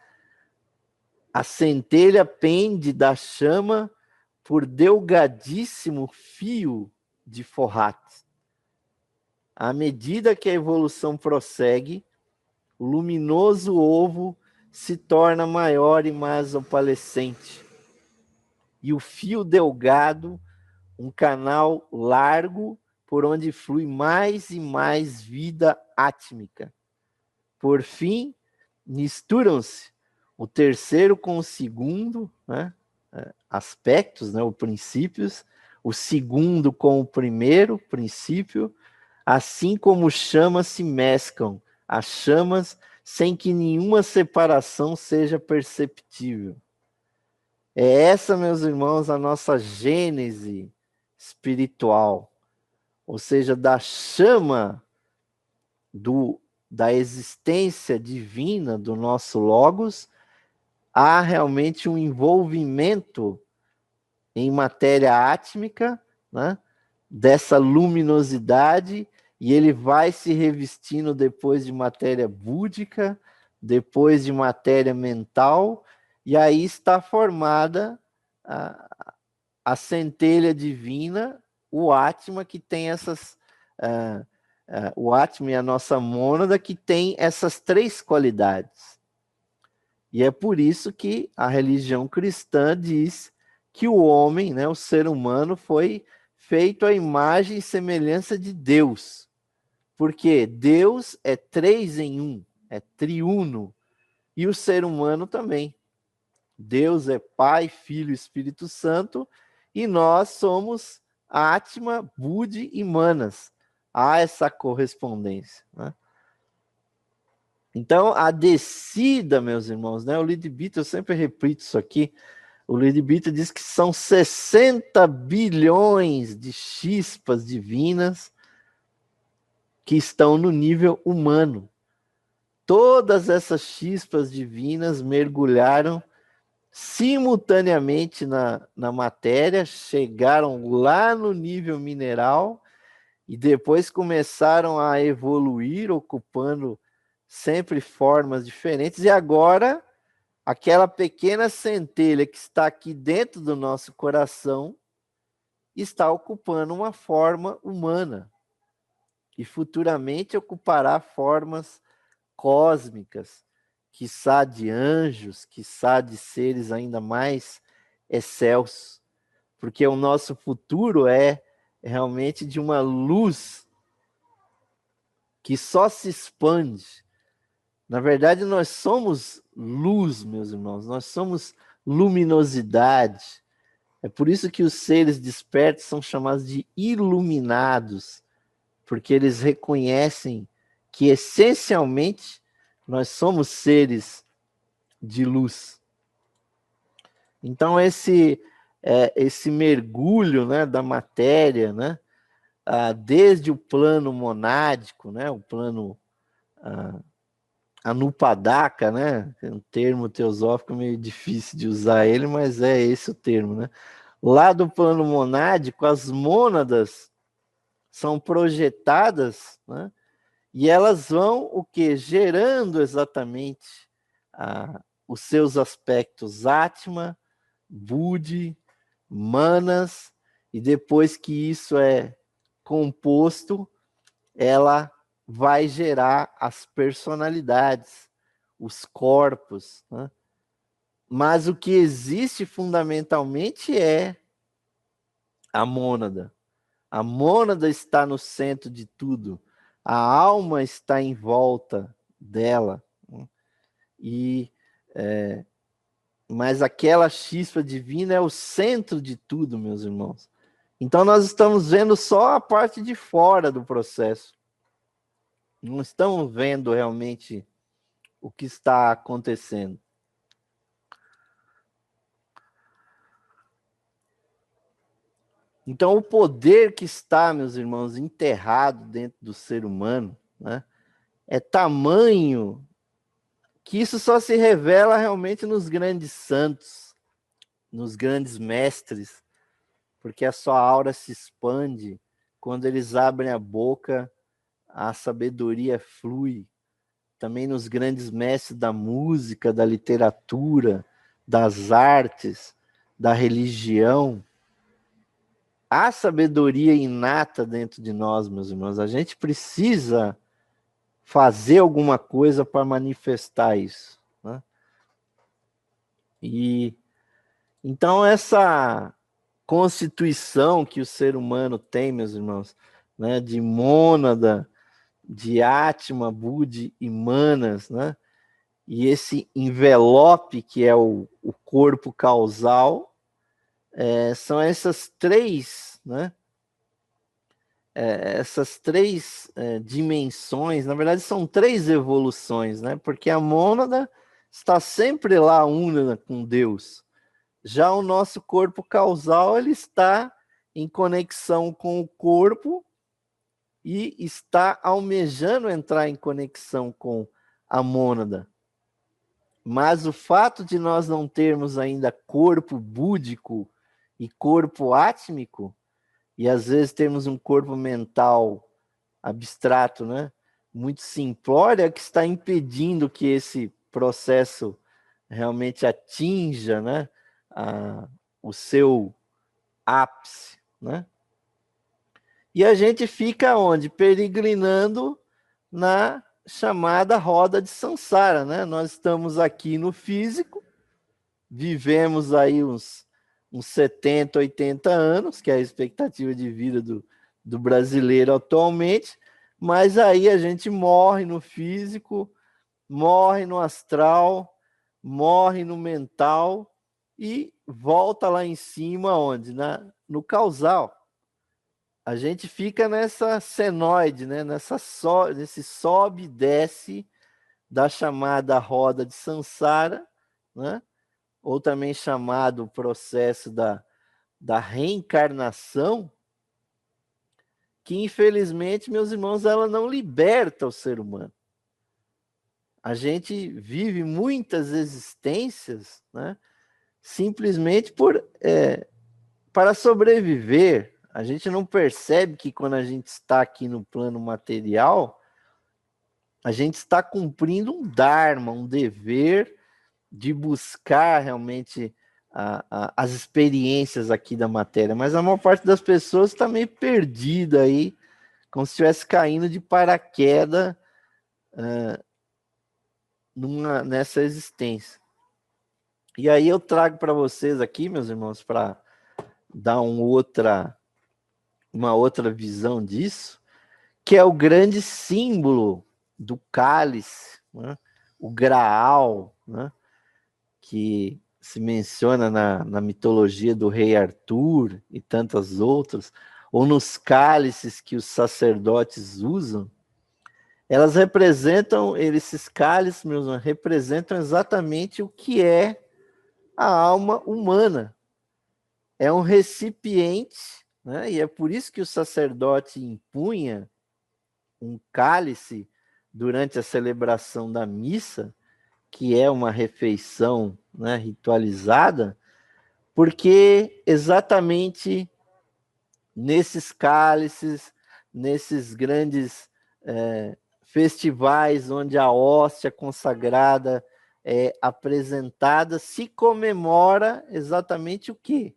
a centelha pende da chama por delgadíssimo fio de forrate. À medida que a evolução prossegue, o luminoso ovo se torna maior e mais opalescente, e o fio delgado, um canal largo por onde flui mais e mais vida átmica, por fim, misturam-se o terceiro com o segundo, né? Aspectos, né? Os princípios, o segundo com o primeiro princípio, assim como chamas se mesclam, as chamas sem que nenhuma separação seja perceptível. É essa, meus irmãos, a nossa gênese espiritual, ou seja, da chama da existência divina do nosso Logos, há realmente um envolvimento em matéria átmica, né, dessa luminosidade, e ele vai se revestindo depois de matéria búdica, depois de matéria mental, e aí está formada a centelha divina, o Atma, que tem essas... o Atma e a nossa mônada, que tem essas três qualidades. E é por isso que a religião cristã diz que o homem, né, o ser humano, foi feito à imagem e semelhança de Deus. Porque Deus é 3 em 1, é triuno, e o ser humano também. Deus é Pai, Filho e Espírito Santo, e nós somos Atma, Budi e Manas. Há essa correspondência, né? Então, a descida, meus irmãos, né? O Leadbeater, eu sempre repito isso aqui, o Leadbeater diz que são 60 bilhões de chispas divinas que estão no nível humano. Todas essas chispas divinas mergulharam simultaneamente na matéria, chegaram lá no nível mineral e depois começaram a evoluir, ocupando sempre formas diferentes, e agora aquela pequena centelha que está aqui dentro do nosso coração está ocupando uma forma humana e futuramente ocupará formas cósmicas, quiçá de anjos, quiçá de seres ainda mais excelsos, porque o nosso futuro é realmente de uma luz que só se expande. Na verdade, nós somos luz, meus irmãos, nós somos luminosidade. É por isso que os seres despertos são chamados de iluminados, porque eles reconhecem que, essencialmente, nós somos seres de luz. Então, esse mergulho, né, da matéria, né, desde o plano monádico, né, o plano anupadaka, né, é um termo teosófico meio difícil de usar ele, mas é esse o termo, né? Lá do plano monádico, as mônadas são projetadas, né, e elas vão o quê? Gerando exatamente os seus aspectos Atma, Budi, Manas, e depois que isso é composto, ela vai gerar as personalidades, os corpos, né? Mas o que existe fundamentalmente é a mônada. A mônada está no centro de tudo. A alma está em volta dela. Mas aquela chispa divina é o centro de tudo, meus irmãos. Então nós estamos vendo só a parte de fora do processo. Não estamos vendo realmente o que está acontecendo. Então, o poder que está, meus irmãos, enterrado dentro do ser humano, né, é tamanho que isso só se revela realmente nos grandes santos, nos grandes mestres, porque a sua aura se expande quando eles abrem a boca, a sabedoria flui. Também nos grandes mestres da música, da literatura, das artes, da religião. Há sabedoria inata dentro de nós, meus irmãos. A gente precisa fazer alguma coisa para manifestar isso, né? E então essa constituição que o ser humano tem, meus irmãos, né, de mônada, de Atma, Budi e Manas, né? E esse envelope, que é o corpo causal, são essas três, né? Essas três dimensões, na verdade são três evoluções, né? Porque a mônada está sempre lá una com Deus. Já o nosso corpo causal, ele está em conexão com o corpo e está almejando entrar em conexão com a mônada. Mas o fato de nós não termos ainda corpo búdico e corpo átmico, e às vezes temos um corpo mental abstrato, né? Muito simplório, é que está impedindo que esse processo realmente atinja, né? O seu ápice, né? E a gente fica onde? Peregrinando na chamada roda de Sansara, né? Nós estamos aqui no físico, vivemos aí uns 70, 80 anos, que é a expectativa de vida do brasileiro atualmente, mas aí a gente morre no físico, morre no astral, morre no mental e volta lá em cima, onde? No causal. A gente fica nessa senoide, né? Nesse sobe e desce da chamada roda de Sansara, né? Ou também chamado processo da reencarnação, que infelizmente, meus irmãos, ela não liberta o ser humano. A gente vive muitas existências, né? Simplesmente para sobreviver. A gente não percebe que quando a gente está aqui no plano material, a gente está cumprindo um dharma, um dever de buscar realmente as experiências aqui da matéria. Mas a maior parte das pessoas está meio perdida aí, como se estivesse caindo de paraquedas nessa existência. E aí eu trago para vocês aqui, meus irmãos, para dar uma outra visão disso, que é o grande símbolo do cálice, né? O Graal, né? Que se menciona na mitologia do rei Arthur e tantas outras, ou nos cálices que os sacerdotes usam. Elas representam, esses cálices, meus irmãos, representam exatamente o que é a alma humana. É um recipiente, né? E é por isso que o sacerdote impunha um cálice durante a celebração da missa, que é uma refeição, né, ritualizada, porque exatamente nesses cálices, nesses grandes festivais onde a hóstia consagrada é apresentada, se comemora exatamente o quê?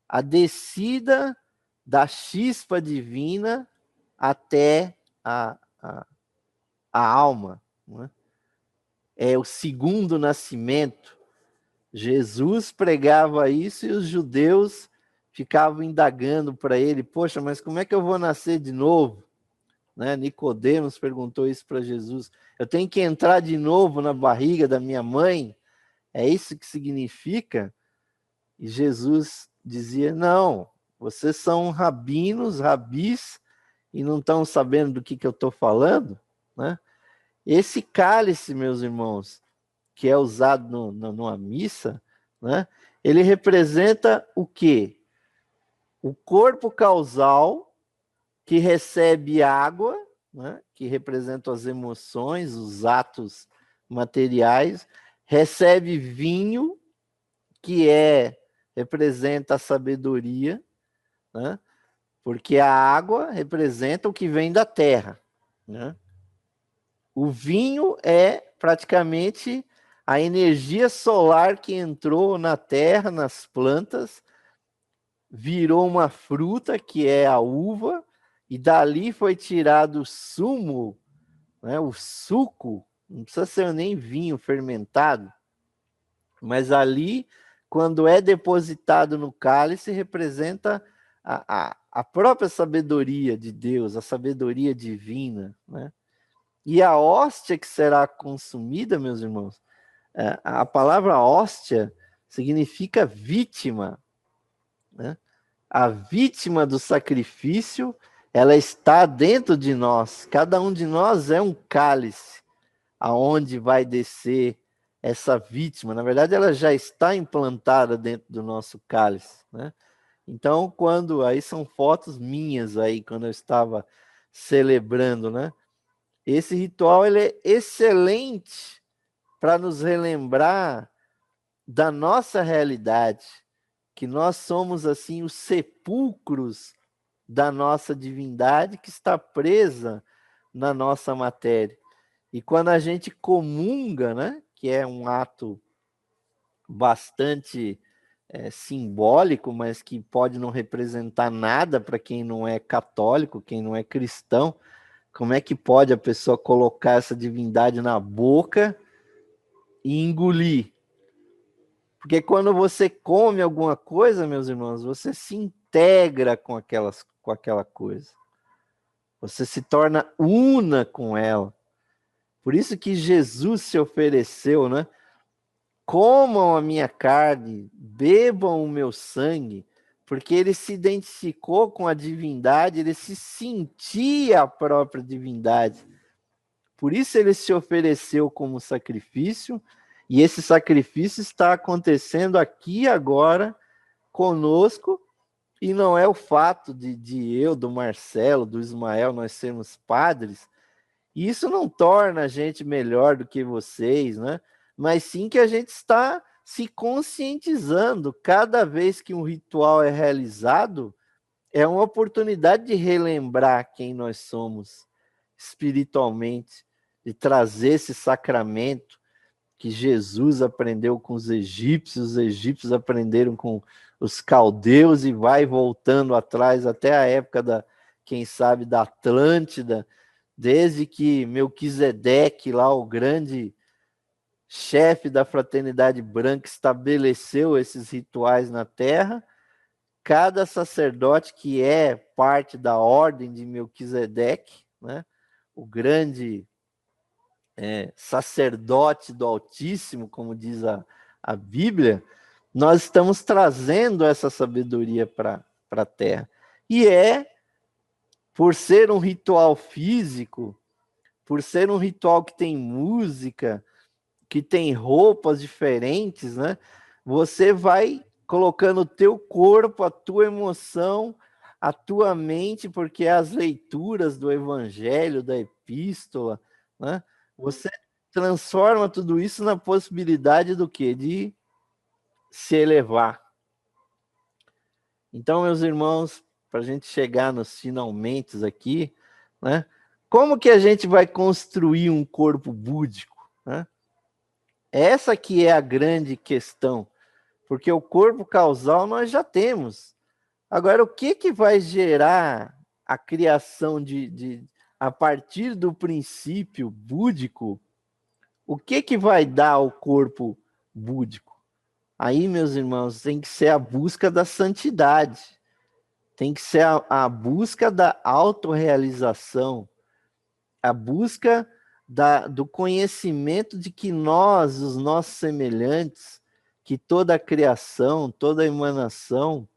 A descida da chispa divina até a alma, né? É o segundo nascimento. Jesus pregava isso e os judeus ficavam indagando para ele: poxa, mas como é que eu vou nascer de novo? Né? Nicodemos perguntou isso para Jesus. Eu tenho que entrar de novo na barriga da minha mãe? É isso que significa? E Jesus dizia: não, vocês são rabinos, rabis, e não estão sabendo do que eu estou falando, né? Esse cálice, meus irmãos, que é usado numa missa, né? Ele representa o quê? O corpo causal que recebe água, né? Que representa as emoções, os atos materiais, recebe vinho, que representa a sabedoria, né? Porque a água representa o que vem da terra, né? O vinho é praticamente a energia solar que entrou na terra, nas plantas, virou uma fruta, que é a uva, e dali foi tirado o sumo, né, o suco, não precisa ser nem vinho fermentado, mas ali, quando é depositado no cálice, representa a própria sabedoria de Deus, a sabedoria divina, né? E a hóstia que será consumida, meus irmãos, a palavra hóstia significa vítima, né? A vítima do sacrifício, ela está dentro de nós. Cada um de nós é um cálice aonde vai descer essa vítima. Na verdade, ela já está implantada dentro do nosso cálice, né? Então, aí são fotos minhas aí, quando eu estava celebrando, né? Esse ritual, ele é excelente para nos relembrar da nossa realidade, que nós somos, assim, os sepulcros da nossa divindade que está presa na nossa matéria. E quando a gente comunga, né, que é um ato bastante simbólico, mas que pode não representar nada para quem não é católico, quem não é cristão, como é que pode a pessoa colocar essa divindade na boca e engolir? Porque quando você come alguma coisa, meus irmãos, você se integra com aquela coisa. Você se torna una com ela. Por isso que Jesus se ofereceu, né? Comam a minha carne, bebam o meu sangue, porque ele se identificou com a divindade, ele se sentia a própria divindade. Por isso ele se ofereceu como sacrifício, e esse sacrifício está acontecendo aqui agora conosco, e não é o fato de eu, do Marcelo, do Ismael, nós sermos padres. Isso não torna a gente melhor do que vocês, né? Mas sim que a gente está se conscientizando. Cada vez que um ritual é realizado, é uma oportunidade de relembrar quem nós somos espiritualmente, de trazer esse sacramento que Jesus aprendeu com os egípcios aprenderam com os caldeus e vai voltando atrás até a época quem sabe, da Atlântida, desde que Melquisedeque, lá o grande chefe da fraternidade branca, estabeleceu esses rituais na terra. Cada sacerdote que é parte da ordem de Melquisedeque, né, o grande sacerdote do Altíssimo, como diz a Bíblia, nós estamos trazendo essa sabedoria para a terra. E por ser um ritual físico, por ser um ritual que tem música, que tem roupas diferentes, né? Você vai colocando o teu corpo, a tua emoção, a tua mente, porque as leituras do evangelho, da epístola, né? Você transforma tudo isso na possibilidade do quê? De se elevar. Então, meus irmãos, para a gente chegar nos finalmente aqui, né? Como que a gente vai construir um corpo búdico, né? Essa que é a grande questão, porque o corpo causal nós já temos. Agora, o que vai gerar a criação a partir do princípio búdico? O que vai dar o corpo búdico? Aí, meus irmãos, tem que ser a busca da santidade, tem que ser a busca da autorrealização, a busca do conhecimento de que nós, os nossos semelhantes, que toda a criação, toda a emanação,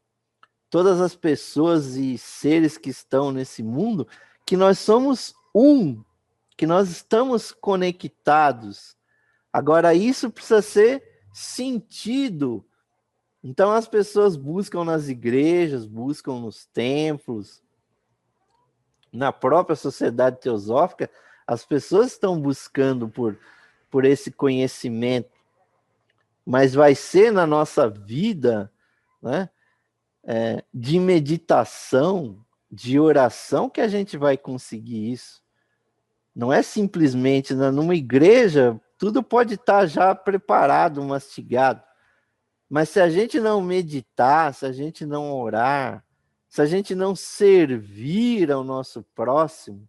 todas as pessoas e seres que estão nesse mundo, que nós somos um, que nós estamos conectados. Agora, isso precisa ser sentido. Então, as pessoas buscam nas igrejas, buscam nos templos, na própria sociedade teosófica, as pessoas estão buscando por esse conhecimento, mas vai ser na nossa vida, né, de meditação, de oração, que a gente vai conseguir isso. Não é simplesmente numa igreja, tudo pode estar já preparado, mastigado, mas se a gente não meditar, se a gente não orar, se a gente não servir ao nosso próximo,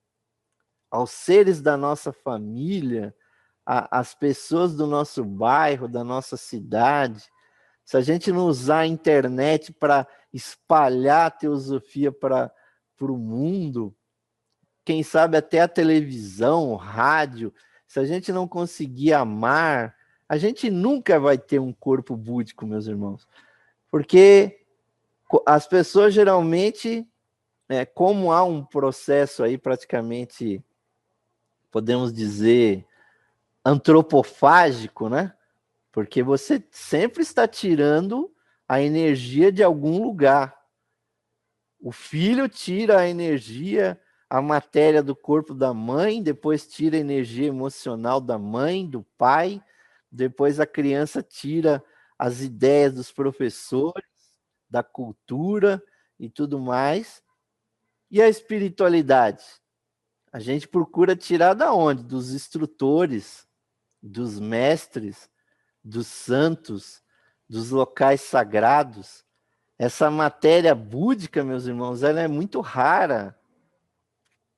aos seres da nossa família, às pessoas do nosso bairro, da nossa cidade, se a gente não usar a internet para espalhar a teosofia para o mundo, quem sabe até a televisão, o rádio, se a gente não conseguir amar, a gente nunca vai ter um corpo búdico, meus irmãos. Porque as pessoas geralmente, como há um processo aí praticamente, podemos dizer, antropofágico, né? Porque você sempre está tirando a energia de algum lugar. O filho tira a energia, a matéria do corpo da mãe, depois tira a energia emocional da mãe, do pai, depois a criança tira as ideias dos professores, da cultura e tudo mais. E a espiritualidade? A gente procura tirar da onde? Dos instrutores, dos mestres, dos santos, dos locais sagrados. Essa matéria búdica, meus irmãos, ela é muito rara,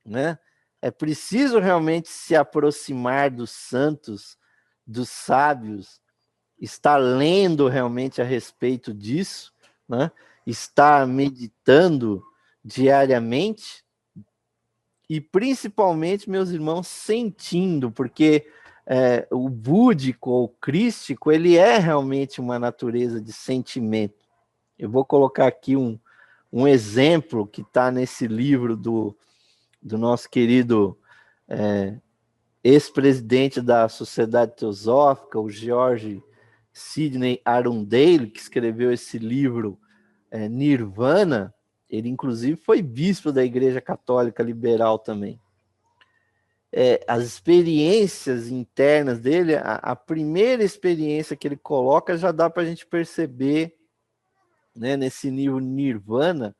né? É preciso realmente se aproximar dos santos, dos sábios, estar lendo realmente a respeito disso, né? Estar meditando diariamente e principalmente, meus irmãos, sentindo, porque o búdico ou crístico, ele é realmente uma natureza de sentimento. Eu vou colocar aqui um exemplo que está nesse livro do nosso querido ex-presidente da Sociedade Teosófica, o George Sidney Arundale, que escreveu esse livro Nirvana. Ele, inclusive, foi bispo da Igreja Católica Liberal também. As experiências internas dele, a primeira experiência que ele coloca, já dá para a gente perceber, né, nesse nível Nirvana,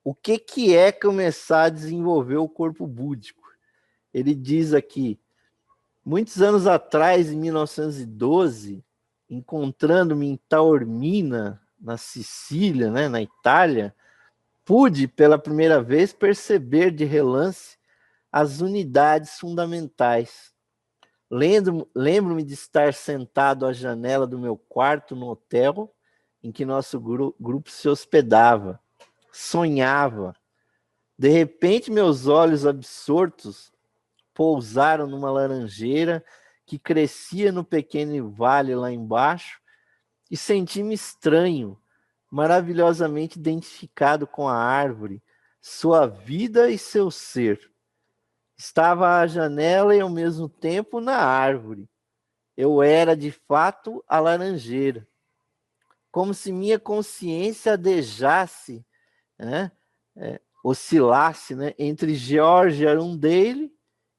o que é começar a desenvolver o corpo búdico. Ele diz aqui, muitos anos atrás, em 1912, encontrando-me em Taormina, na Sicília, né, na Itália, pude pela primeira vez perceber de relance as unidades fundamentais. Lembro-me de estar sentado à janela do meu quarto no hotel em que nosso grupo se hospedava. Sonhava. De repente, meus olhos absortos pousaram numa laranjeira que crescia no pequeno vale lá embaixo e senti-me estranho, maravilhosamente identificado com a árvore, sua vida e seu ser. Estava à janela e ao mesmo tempo na árvore. Eu era, de fato, a laranjeira. Como se minha consciência adejasse, né? Oscilasse, né? Entre George Arundale,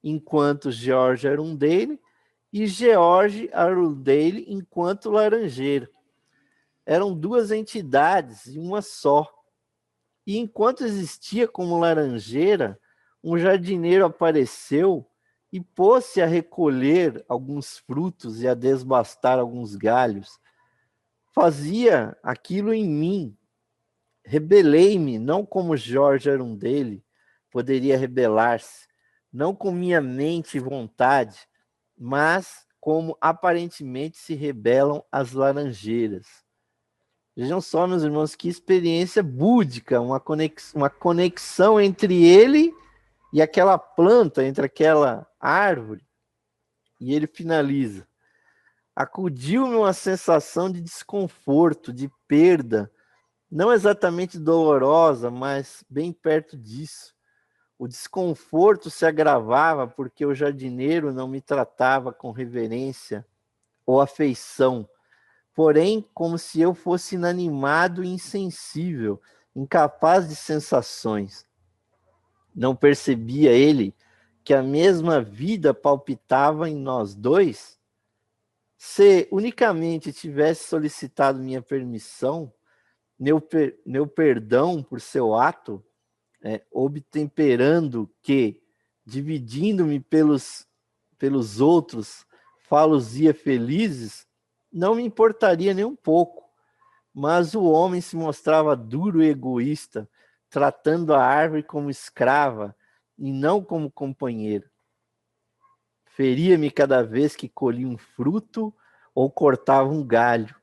enquanto George Arundale, e George Arundale enquanto laranjeira. Eram duas entidades em uma só. E enquanto existia como laranjeira, um jardineiro apareceu e pôs-se a recolher alguns frutos e a desbastar alguns galhos. Fazia aquilo em mim. Rebelei-me, não como Jorge Arundale poderia rebelar-se, não com minha mente e vontade, mas como aparentemente se rebelam as laranjeiras. Vejam só, meus irmãos, que experiência búdica, uma conexão entre ele e aquela planta, entre aquela árvore. E ele finaliza. Acudiu-me uma sensação de desconforto, de perda, não exatamente dolorosa, mas bem perto disso. O desconforto se agravava porque o jardineiro não me tratava com reverência ou afeição, porém como se eu fosse inanimado e insensível, incapaz de sensações. Não percebia ele que a mesma vida palpitava em nós dois? Se unicamente tivesse solicitado minha permissão, meu perdão por seu ato, obtemperando que, dividindo-me pelos outros, fá-los-ia felizes, não me importaria nem um pouco. Mas o homem se mostrava duro e egoísta, tratando a árvore como escrava e não como companheira. Feria-me cada vez que colhia um fruto ou cortava um galho.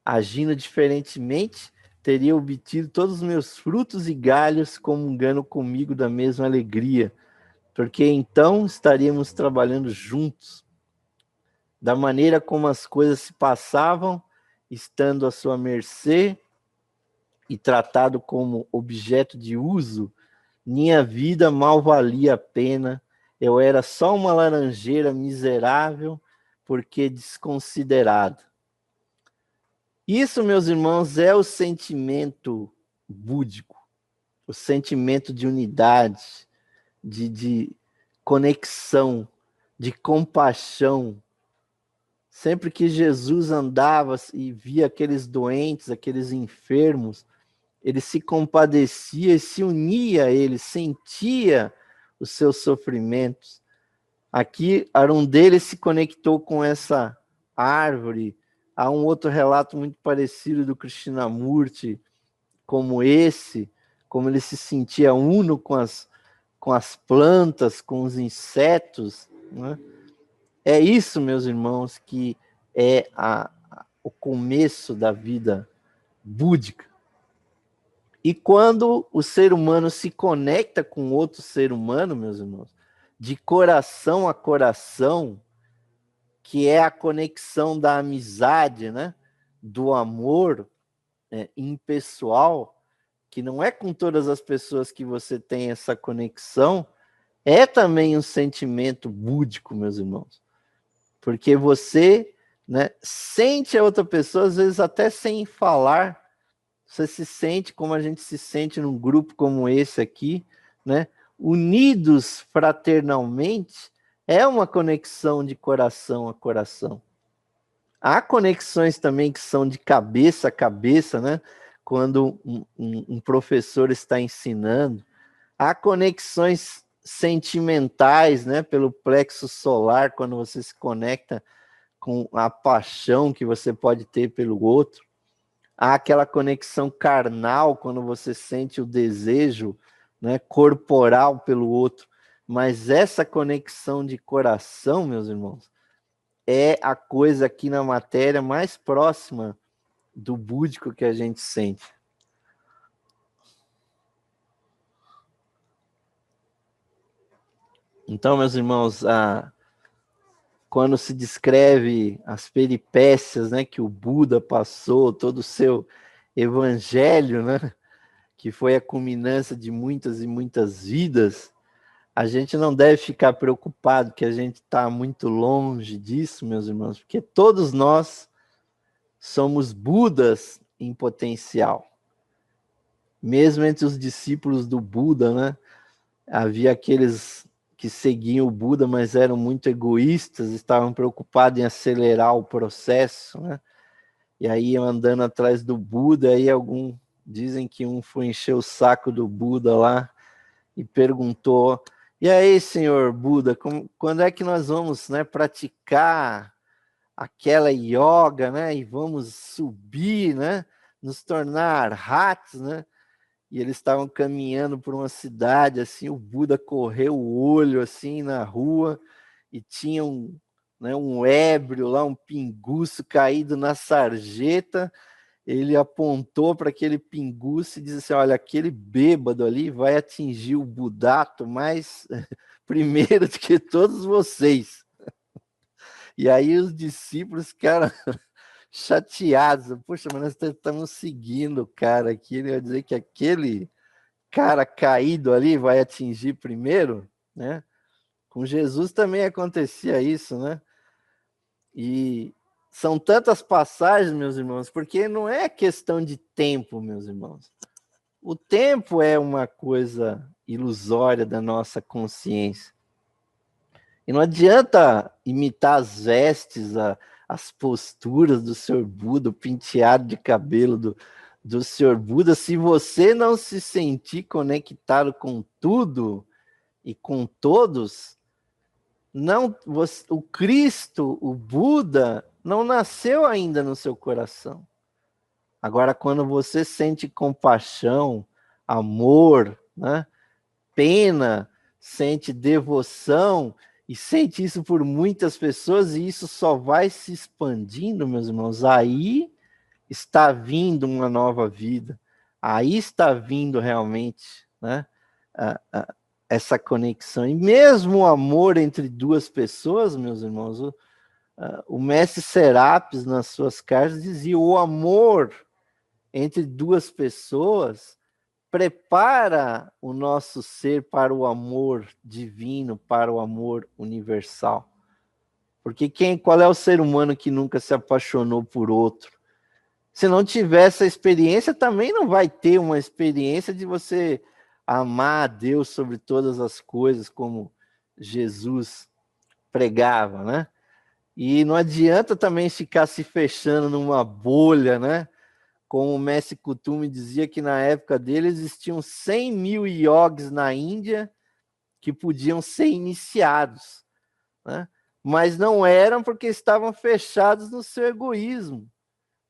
Agindo diferentemente, teria obtido todos os meus frutos e galhos, comungando comigo da mesma alegria, porque então estaríamos trabalhando juntos, da maneira como as coisas se passavam, estando à sua mercê e tratado como objeto de uso, minha vida mal valia a pena, eu era só uma laranjeira miserável, porque desconsiderado. Isso, meus irmãos, é o sentimento búdico, o sentimento de unidade, de conexão, de compaixão. Sempre que Jesus andava e via aqueles doentes, aqueles enfermos, ele se compadecia e se unia a eles, sentia os seus sofrimentos. Aqui, Arão deles se conectou com essa árvore. Há um outro relato muito parecido do Krishnamurti, como esse, como ele se sentia uno com as plantas, com os insetos, né? É isso, meus irmãos, que é o começo da vida búdica. E quando o ser humano se conecta com outro ser humano, meus irmãos, de coração a coração, que é a conexão da amizade, né? Do amor impessoal, que não é com todas as pessoas que você tem essa conexão, é também um sentimento búdico, meus irmãos. Porque você, né, sente a outra pessoa, às vezes até sem falar, você se sente como a gente se sente num grupo como esse aqui, né? Unidos fraternalmente, é uma conexão de coração a coração. Há conexões também que são de cabeça a cabeça, né? Quando um professor está ensinando. Há conexões sentimentais, né? Pelo plexo solar, quando você se conecta com a paixão que você pode ter pelo outro. Há aquela conexão carnal, quando você sente o desejo, né, corporal pelo outro. Mas essa conexão de coração, meus irmãos, é a coisa aqui na matéria mais próxima do búdico que a gente sente. Então, meus irmãos, quando se descreve as peripécias, né, que o Buda passou, todo o seu evangelho, né, que foi a culminância de muitas e muitas vidas, a gente não deve ficar preocupado que a gente está muito longe disso, meus irmãos, porque todos nós somos Budas em potencial. Mesmo entre os discípulos do Buda, né, havia aqueles que seguiam o Buda, mas eram muito egoístas, estavam preocupados em acelerar o processo, né? E aí iam andando atrás do Buda, aí dizem que um foi encher o saco do Buda lá e perguntou: e aí, senhor Buda, quando é que nós vamos, né, praticar aquela yoga, né, e vamos subir, né, nos tornar arhats, né? E eles estavam caminhando por uma cidade, assim, o Buda correu o olho, assim, na rua, e tinha um ébrio lá, um pinguço caído na sarjeta. Ele apontou para aquele pinguço e disse assim: olha, aquele bêbado ali vai atingir o Budato mais primeiro do que todos vocês. E aí os discípulos ficaram chateados. Poxa, mas nós estamos seguindo o cara aqui, ele vai dizer que aquele cara caído ali vai atingir primeiro, né? Com Jesus também acontecia isso, né? E são tantas passagens, meus irmãos, porque não é questão de tempo, meus irmãos. O tempo é uma coisa ilusória da nossa consciência. E não adianta imitar as vestes, as posturas do Senhor Buda, o penteado de cabelo do Senhor Buda, se você não se sentir conectado com tudo e com todos, o Cristo, o Buda, não nasceu ainda no seu coração. Agora, quando você sente compaixão, amor, né, pena, sente devoção, e sente isso por muitas pessoas, e isso só vai se expandindo, meus irmãos, aí está vindo uma nova vida, aí está vindo realmente, né, essa conexão. E mesmo o amor entre duas pessoas, meus irmãos, o mestre Serapis, nas suas cartas, dizia: o amor entre duas pessoas prepara o nosso ser para o amor divino, para o amor universal. Porque qual é o ser humano que nunca se apaixonou por outro? Se não tiver essa experiência, também não vai ter uma experiência de você amar a Deus sobre todas as coisas, como Jesus pregava, né? E não adianta também ficar se fechando numa bolha, né? Como o Mestre Kutumi dizia que na época dele existiam 100 mil yogis na Índia que podiam ser iniciados, né? Mas não eram porque estavam fechados no seu egoísmo.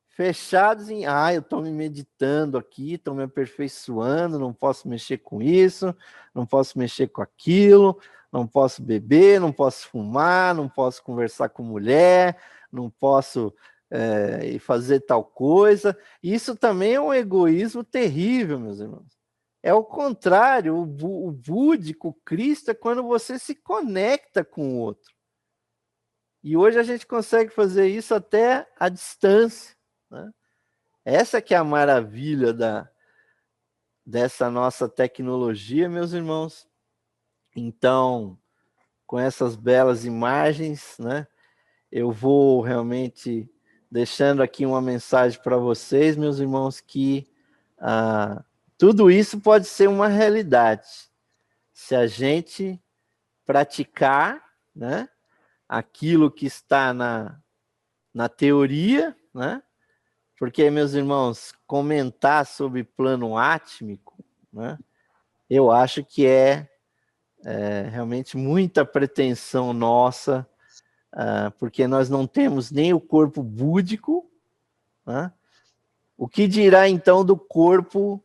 Fechados em, eu estou me meditando aqui, estou me aperfeiçoando, não posso mexer com isso, não posso mexer com aquilo, não posso beber, não posso fumar, não posso conversar com mulher, não posso fazer tal coisa. Isso também é um egoísmo terrível, meus irmãos. É o contrário, o búdico, o Cristo, é quando você se conecta com o outro. E hoje a gente consegue fazer isso até à distância, né? Essa que é a maravilha dessa nossa tecnologia, meus irmãos. Então, com essas belas imagens, né, eu vou realmente deixando aqui uma mensagem para vocês, meus irmãos, que tudo isso pode ser uma realidade se a gente praticar, né, aquilo que está na teoria, né? Porque, meus irmãos, comentar sobre plano átmico, né, eu acho que é realmente muita pretensão nossa, porque nós não temos nem o corpo búdico, né? O que dirá, então, do corpo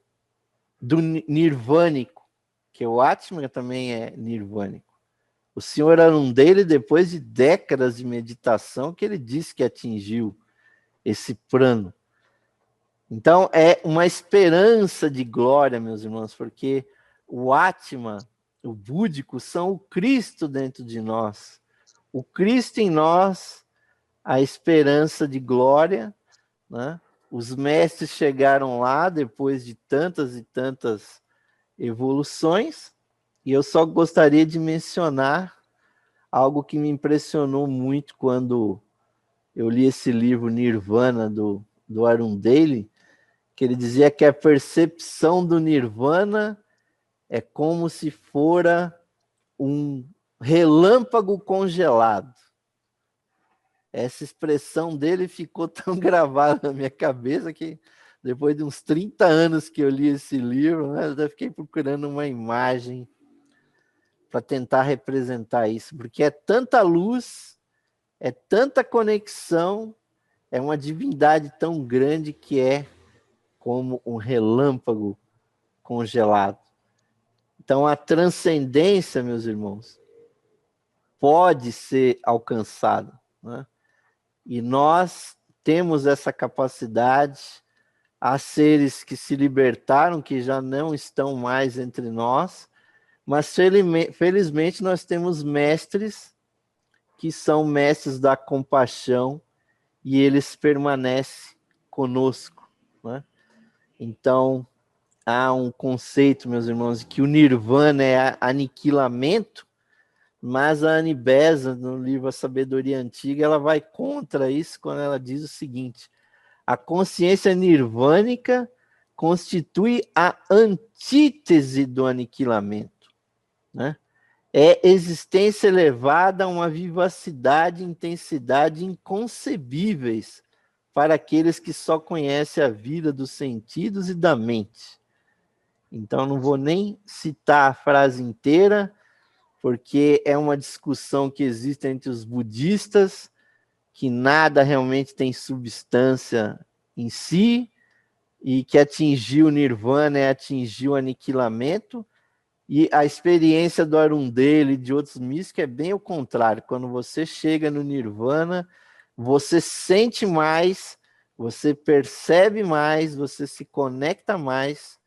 do nirvânico, que o átmico também é nirvânico. O senhor Arundeli, depois de décadas de meditação, que ele disse que atingiu esse plano. Então, é uma esperança de glória, meus irmãos, porque o Atma, o búdico, são o Cristo dentro de nós. O Cristo em nós, a esperança de glória, né? Os mestres chegaram lá depois de tantas e tantas evoluções, e eu só gostaria de mencionar algo que me impressionou muito quando eu li esse livro Nirvana, do Arundeli, que ele dizia que a percepção do nirvana é como se fora um relâmpago congelado. Essa expressão dele ficou tão gravada na minha cabeça que depois de uns 30 anos que eu li esse livro, né, eu até fiquei procurando uma imagem para tentar representar isso, porque é tanta luz, é tanta conexão, é uma divindade tão grande que é como um relâmpago congelado. Então, a transcendência, meus irmãos, pode ser alcançada, né? E nós temos essa capacidade. Há seres que se libertaram, que já não estão mais entre nós, mas felizmente nós temos mestres que são mestres da compaixão e eles permanecem conosco, né? Então, há um conceito, meus irmãos, que o nirvana é aniquilamento, mas a Annie Besant, no livro A Sabedoria Antiga, ela vai contra isso quando ela diz o seguinte: a consciência nirvânica constitui a antítese do aniquilamento, né? É existência elevada a uma vivacidade e intensidade inconcebíveis para aqueles que só conhecem a vida dos sentidos e da mente. Então, não vou nem citar a frase inteira, porque é uma discussão que existe entre os budistas, que nada realmente tem substância em si, e que atingir o nirvana é atingir o aniquilamento, e a experiência do Arundeli e de outros místicos é bem o contrário. Quando você chega no nirvana, você sente mais, você percebe mais, você se conecta mais,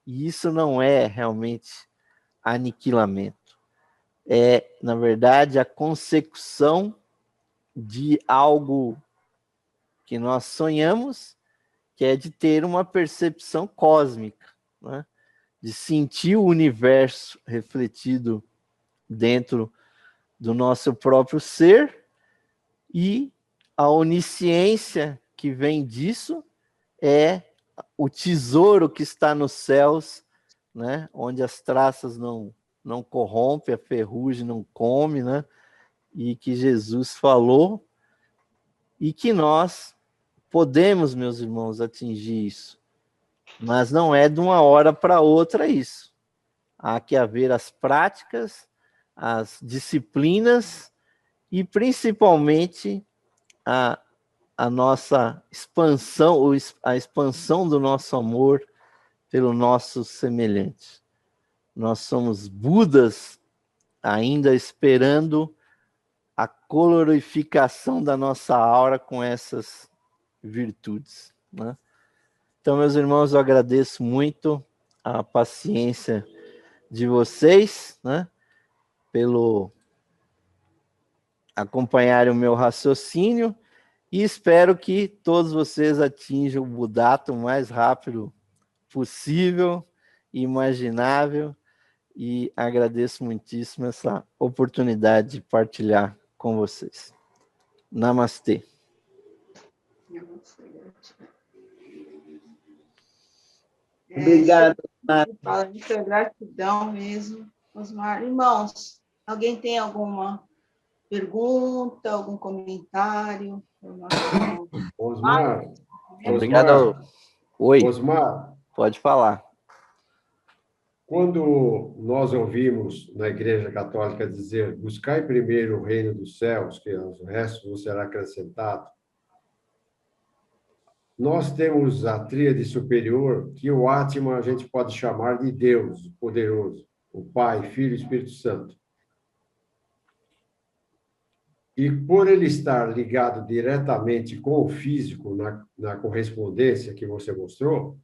e isso não é realmente aniquilamento. É, na verdade, a consecução de algo que nós sonhamos, que é de ter uma percepção cósmica, né? De sentir o universo refletido dentro do nosso próprio ser, e a onisciência que vem disso é o tesouro que está nos céus, né? Onde as traças não corrompem, a ferrugem não come, né? E que Jesus falou, e que nós podemos, meus irmãos, atingir isso. Mas não é de uma hora para outra isso. Há que haver as práticas, as disciplinas e principalmente a nossa expansão, a expansão do nosso amor pelo nosso semelhante. Nós somos Budas ainda esperando a colorificação da nossa aura com essas virtudes, né? Então, meus irmãos, eu agradeço muito a paciência de vocês, né, pelo acompanharem o meu raciocínio, e espero que todos vocês atinjam o Budato o mais rápido possível, imaginável, e agradeço muitíssimo essa oportunidade de partilhar com vocês. Namastê. Obrigado. Fala muita gratidão mesmo, Osmar. Irmãos, alguém tem alguma pergunta, algum comentário? Osmar. Obrigado. Oi. Osmar. Pode falar. Quando nós ouvimos na Igreja Católica dizer: buscai primeiro o reino dos céus, que o resto vos será acrescentado, nós temos a tríade superior, que o Atman a gente pode chamar de Deus, o poderoso, o Pai, Filho e Espírito Santo. E por ele estar ligado diretamente com o físico, na correspondência que você mostrou,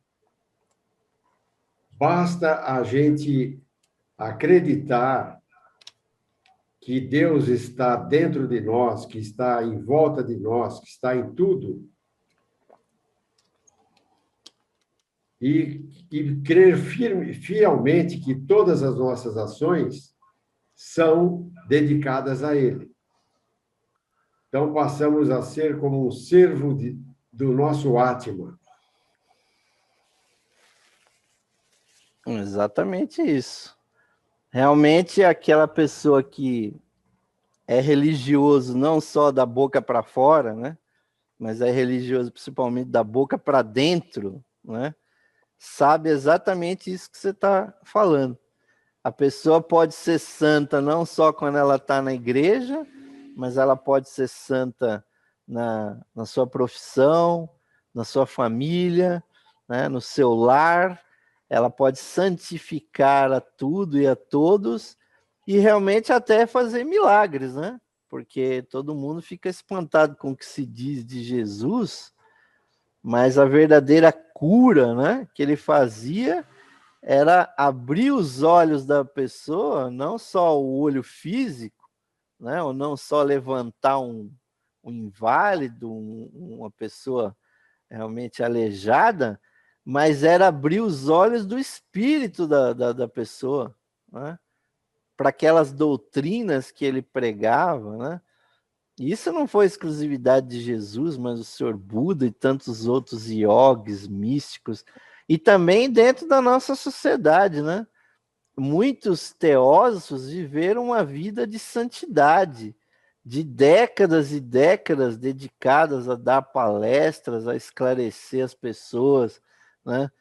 basta a gente acreditar que Deus está dentro de nós, que está em volta de nós, que está em tudo, e crer fielmente que todas as nossas ações são dedicadas a Ele. Então, passamos a ser como um servo do nosso Atman. Exatamente isso. Realmente, aquela pessoa que é religioso não só da boca para fora, né? Mas é religioso principalmente da boca para dentro, né? Sabe exatamente isso que você está falando. A pessoa pode ser santa não só quando ela está na igreja, mas ela pode ser santa na sua profissão, na sua família, né? No seu lar. Ela pode santificar a tudo e a todos e realmente até fazer milagres, né? Porque todo mundo fica espantado com o que se diz de Jesus, mas a verdadeira cura, né, que ele fazia era abrir os olhos da pessoa, não só o olho físico, né, ou não só levantar um inválido, uma pessoa realmente aleijada, mas era abrir os olhos do espírito da pessoa, né, para aquelas doutrinas que ele pregava, né? Isso não foi exclusividade de Jesus, mas o Senhor Buda e tantos outros iogues, místicos, e também dentro da nossa sociedade, né? Muitos teósofos viveram uma vida de santidade, de décadas e décadas dedicadas a dar palestras, a esclarecer as pessoas, né?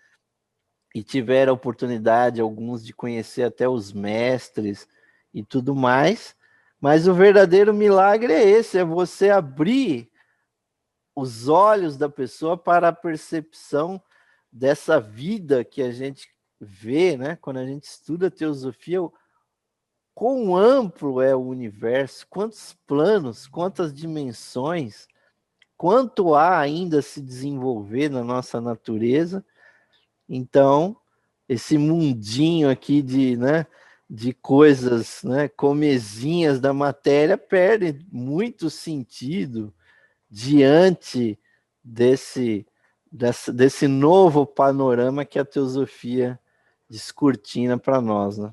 E tiveram a oportunidade, alguns, de conhecer até os mestres e tudo mais. Mas o verdadeiro milagre é esse, é você abrir os olhos da pessoa para a percepção dessa vida que a gente vê, né? Quando a gente estuda teosofia, quão amplo é o universo, quantos planos, quantas dimensões, quanto há ainda a se desenvolver na nossa natureza. Então, esse mundinho aqui de coisas, né, comezinhas da matéria perdem muito sentido diante desse novo panorama que a teosofia descortina para nós, né?